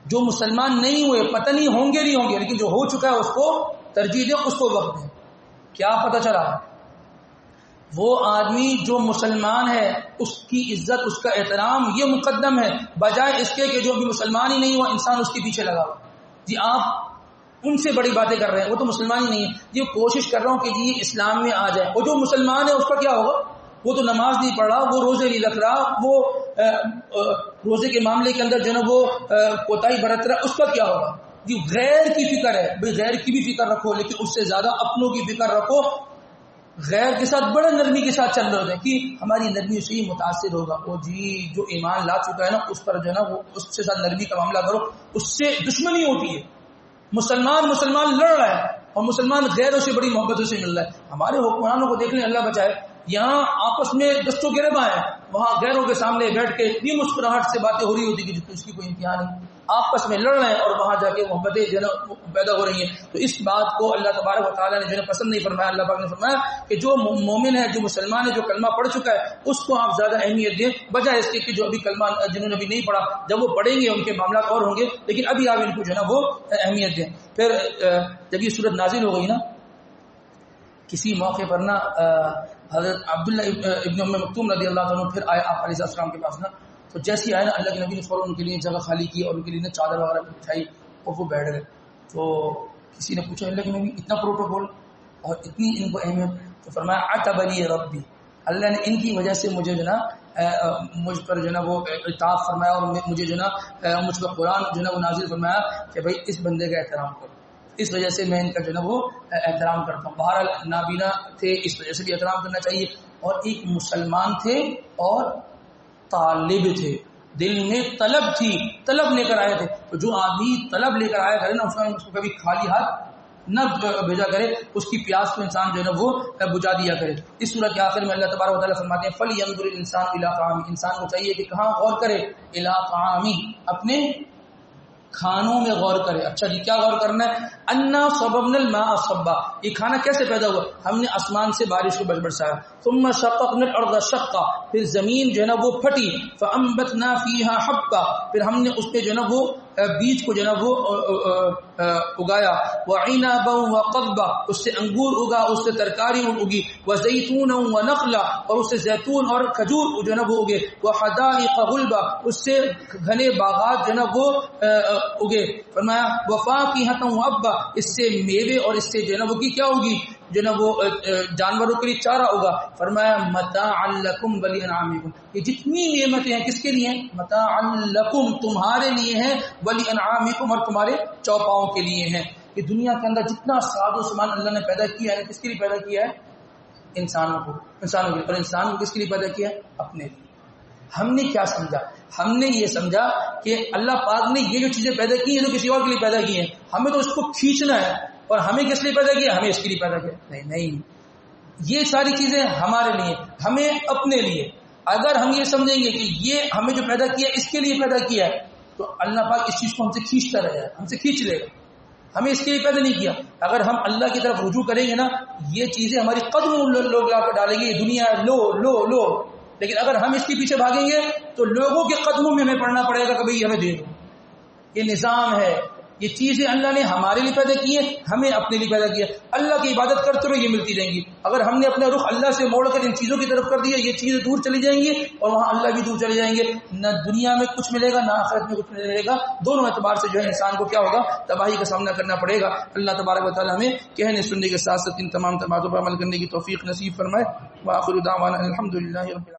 جو مسلمان نہیں ہوئے پتہ نہیں ہوں گے لیکن جو ہو چکا ہے اس کو ترجیح دیں، اس کو وقت دیں۔ کیا پتہ چلا؟ وہ آدمی جو مسلمان ہے اس کی عزت اس کا احترام یہ مقدم ہے، بجائے اس کے کہ جو بھی مسلمان ہی نہیں ہوا انسان اس کے پیچھے لگا ہوا۔ جی آپ ان سے بڑی باتیں کر رہے ہیں، وہ تو مسلمان ہی نہیں ہے، یہ کوشش کر رہا ہوں کہ جی اسلام میں آ جائے، اور جو مسلمان ہے اس کا کیا ہوگا؟ وہ تو نماز نہیں پڑھ رہا، وہ روزے نہیں رکھ رہا، وہ روزے کے معاملے کے اندر جو ہے نا وہ کوتاہی برت رہا، اس کا کیا ہوگا؟ جی غیر کی فکر ہے، بھئی غیر کی بھی فکر رکھو لیکن اس سے زیادہ اپنوں کی فکر رکھو۔ غیر کے ساتھ بڑے نرمی کے ساتھ چل رہے ہوتے ہیں کہ ہماری نرمی سے ہی متاثر ہوگا، وہ جی جو ایمان لا چکا ہے نا اس پر جو ہے نا وہ اس سے ساتھ نرمی کا معاملہ کرو، اس سے دشمنی ہوتی ہے۔ مسلمان لڑ رہا ہے اور مسلمان غیروں سے بڑی محبتوں سے مل رہا ہے۔ ہمارے حکمرانوں کو دیکھ لیں، اللہ بچائے، یہاں آپس میں دست و گریباں ہیں، وہاں غیروں کے سامنے بیٹھ کے اتنی مسکراہٹ سے باتیں ہو رہی ہوتی کہ اس کی کوئی انتہا نہیں، آپس میں لڑ رہے ہیں اور وہاں جا کے محبتیں جو ہے نا پیدا ہو رہی ہیں۔ تو اس بات کو اللہ تبارک و تعالیٰ نے جو ہے پسند نہیں فرمایا۔ اللہ پاک نے فرمایا کہ جو مومن ہے، جو مسلمان ہے، جو کلمہ پڑھ چکا ہے اس کو آپ زیادہ اہمیت دیں، بجائے اس کے کہ جو ابھی کلمہ جنہوں نے ابھی نہیں پڑھا، جب وہ پڑھیں گے ان کے معاملات اور ہوں گے، لیکن ابھی آپ ان کو جو ہے نا وہ اہمیت دیں۔ پھر جب یہ صورت نازل ہو گئی نا، کسی موقع پر نا حضرت عبداللہ ابن ام مکتوم رضی اللہ عنہ پھر آئے آپ علیہ السلام کے پاس نا، تو جیسے آئے نا اللہ کے نبی نے فوراً ان کے لیے جگہ خالی کی اور ان کے لیے چادر وغیرہ بچھائی اور وہ بیٹھ گئے۔ تو کسی نے پوچھا اللہ کے نبی اتنا پروٹوکول اور اتنی ان کو اہمیت؟ تو فرمایا عتبنی ربی، اللہ نے ان کی وجہ سے مجھے جو نا مجھ پر جو نا وہ الطاف فرمایا اور مجھے جو نا مجھ پر قرآن جو نا وہ نازل فرمایا کہ بھائی اس بندے کا احترام کرو، اس وجہ سے میں ان کا جو نا وہ احترام کرتا ہوں۔ بہرحال نابینا تھے اس وجہ سے بھی احترام کرنا چاہیے، اور ایک مسلمان تھے اور طالب تھے، دل میں طلب تھی، طلب لے کر آئے تھے۔ تو جو آدمی طلب لے کر آیا کرے نا اس کو کبھی خالی ہاتھ نہ بھیجا کرے، اس کی پیاس کو انسان جو ہے نا وہ بجھا دیا کرے۔ اس سورۃ کے آخر میں اللہ تبارک و تعالیٰ فرماتے ہیں فَلْيَنظُرِ الْإِنسَانُ إِلَىٰ طَعَامِهِ، انسان کو چاہیے کہ کہاں غور کرے، إِلَىٰ طَعَامِهِ، اپنے کھانوں میں غور کرے۔ اچھا جی کیا غور کرنا ہے؟ انا صببنا الماء صبا، یہ کھانا کیسے پیدا ہوا؟ ہم نے آسمان سے بارش کو برسایا، ثم شققنا الارض شقا، پھر زمین جو ہے نا وہ پھٹی، فانبتنا فيها حبا، پھر ہم نے اس پہ جو ہے نا وہ بیج کو جو ہے نا وہ اگایا، وعنبا وقضبا، اس سے انگور اگا، اس سے ترکاری اگی، وزیتونا ونخلا، اور اس سے زیتون اور کھجور جو ہے نا وہ اگے، وحدائق غلبا، اس سے گھنے باغات جو ہے نا وہ اگے۔ فرمایا وفاکہۃ وابا، اس سے میوے اور اس سے جو ہے نا وہ کی کیا ہوگی، جو ہے نا وہ جانوروں کے لیے چارہ ہوگا۔ فرمایا متاعا لکم ولانعامکم، یہ جتنی نعمتیں ہیں کس کے لیے ہیں؟ متاعا لکم، تمہارے لیے ہیں، ولانعامکم، اور تمہارے چوپاؤں کے لیے ہیں۔ یہ دنیا کے اندر جتنا ساز و سامان اللہ نے پیدا کیا ہے کس کے لیے پیدا کیا ہے؟ انسانوں کے لیے، اور انسان کو کس کے لیے پیدا کیا ہے؟ اپنے لیے۔ ہم نے کیا سمجھا؟ ہم نے یہ سمجھا کہ اللہ پاک نے یہ جو چیزیں پیدا کی ہیں تو کسی اور کے لیے پیدا کی ہیں، ہمیں تو اس کو کھینچنا ہے، اور ہمیں کس لیے پیدا کیا؟ ہمیں اس کے لیے پیدا کیا؟ نہیں، یہ ساری چیزیں ہمارے لیے، ہمیں اپنے لیے۔ اگر ہم یہ سمجھیں گے کہ یہ ہمیں جو پیدا کیا اس کے لیے پیدا کیا ہے، تو اللہ پاک اس چیز کو ہم سے کھینچتا رہے گا، ہم سے کھینچ لے گا، ہمیں اس کے لیے پیدا نہیں کیا۔ اگر ہم اللہ کی طرف رجوع کریں گے نا، یہ چیزیں ہماری قدم لوگ لا کر ڈالیں گے، یہ دنیا لو لو لو، لیکن اگر ہم اس کے پیچھے بھاگیں گے تو لوگوں کے قدموں میں ہمیں پڑنا پڑے گا کہ بھئی ہمیں دے دو، یہ نظام ہے، یہ چیزیں اللہ نے ہمارے لیے پیدا کی ہیں، ہمیں اپنے لیے پیدا کیا. اللہ کی عبادت کرتے رہو، یہ ملتی رہیں گی. اگر ہم نے اپنا رخ اللہ سے موڑ کر ان چیزوں کی طرف کر دیا، یہ چیزیں دور چلی جائیں گی اور وہاں اللہ بھی دور چلے جائیں گے. نہ دنیا میں کچھ ملے گا، نہ آخرت میں کچھ ملے گا. دونوں اعتبار سے جو ہے انسان کو کیا ہوگا، تباہی کا سامنا کرنا پڑے گا. اللہ تبارک و تعالی ہمیں کہنے سننے کے ساتھ ساتھ ان تمام باتوں پر عمل کرنے کی توفیق نصیب فرمائے. وآخر دعوانا الحمدللہ رب العالمین.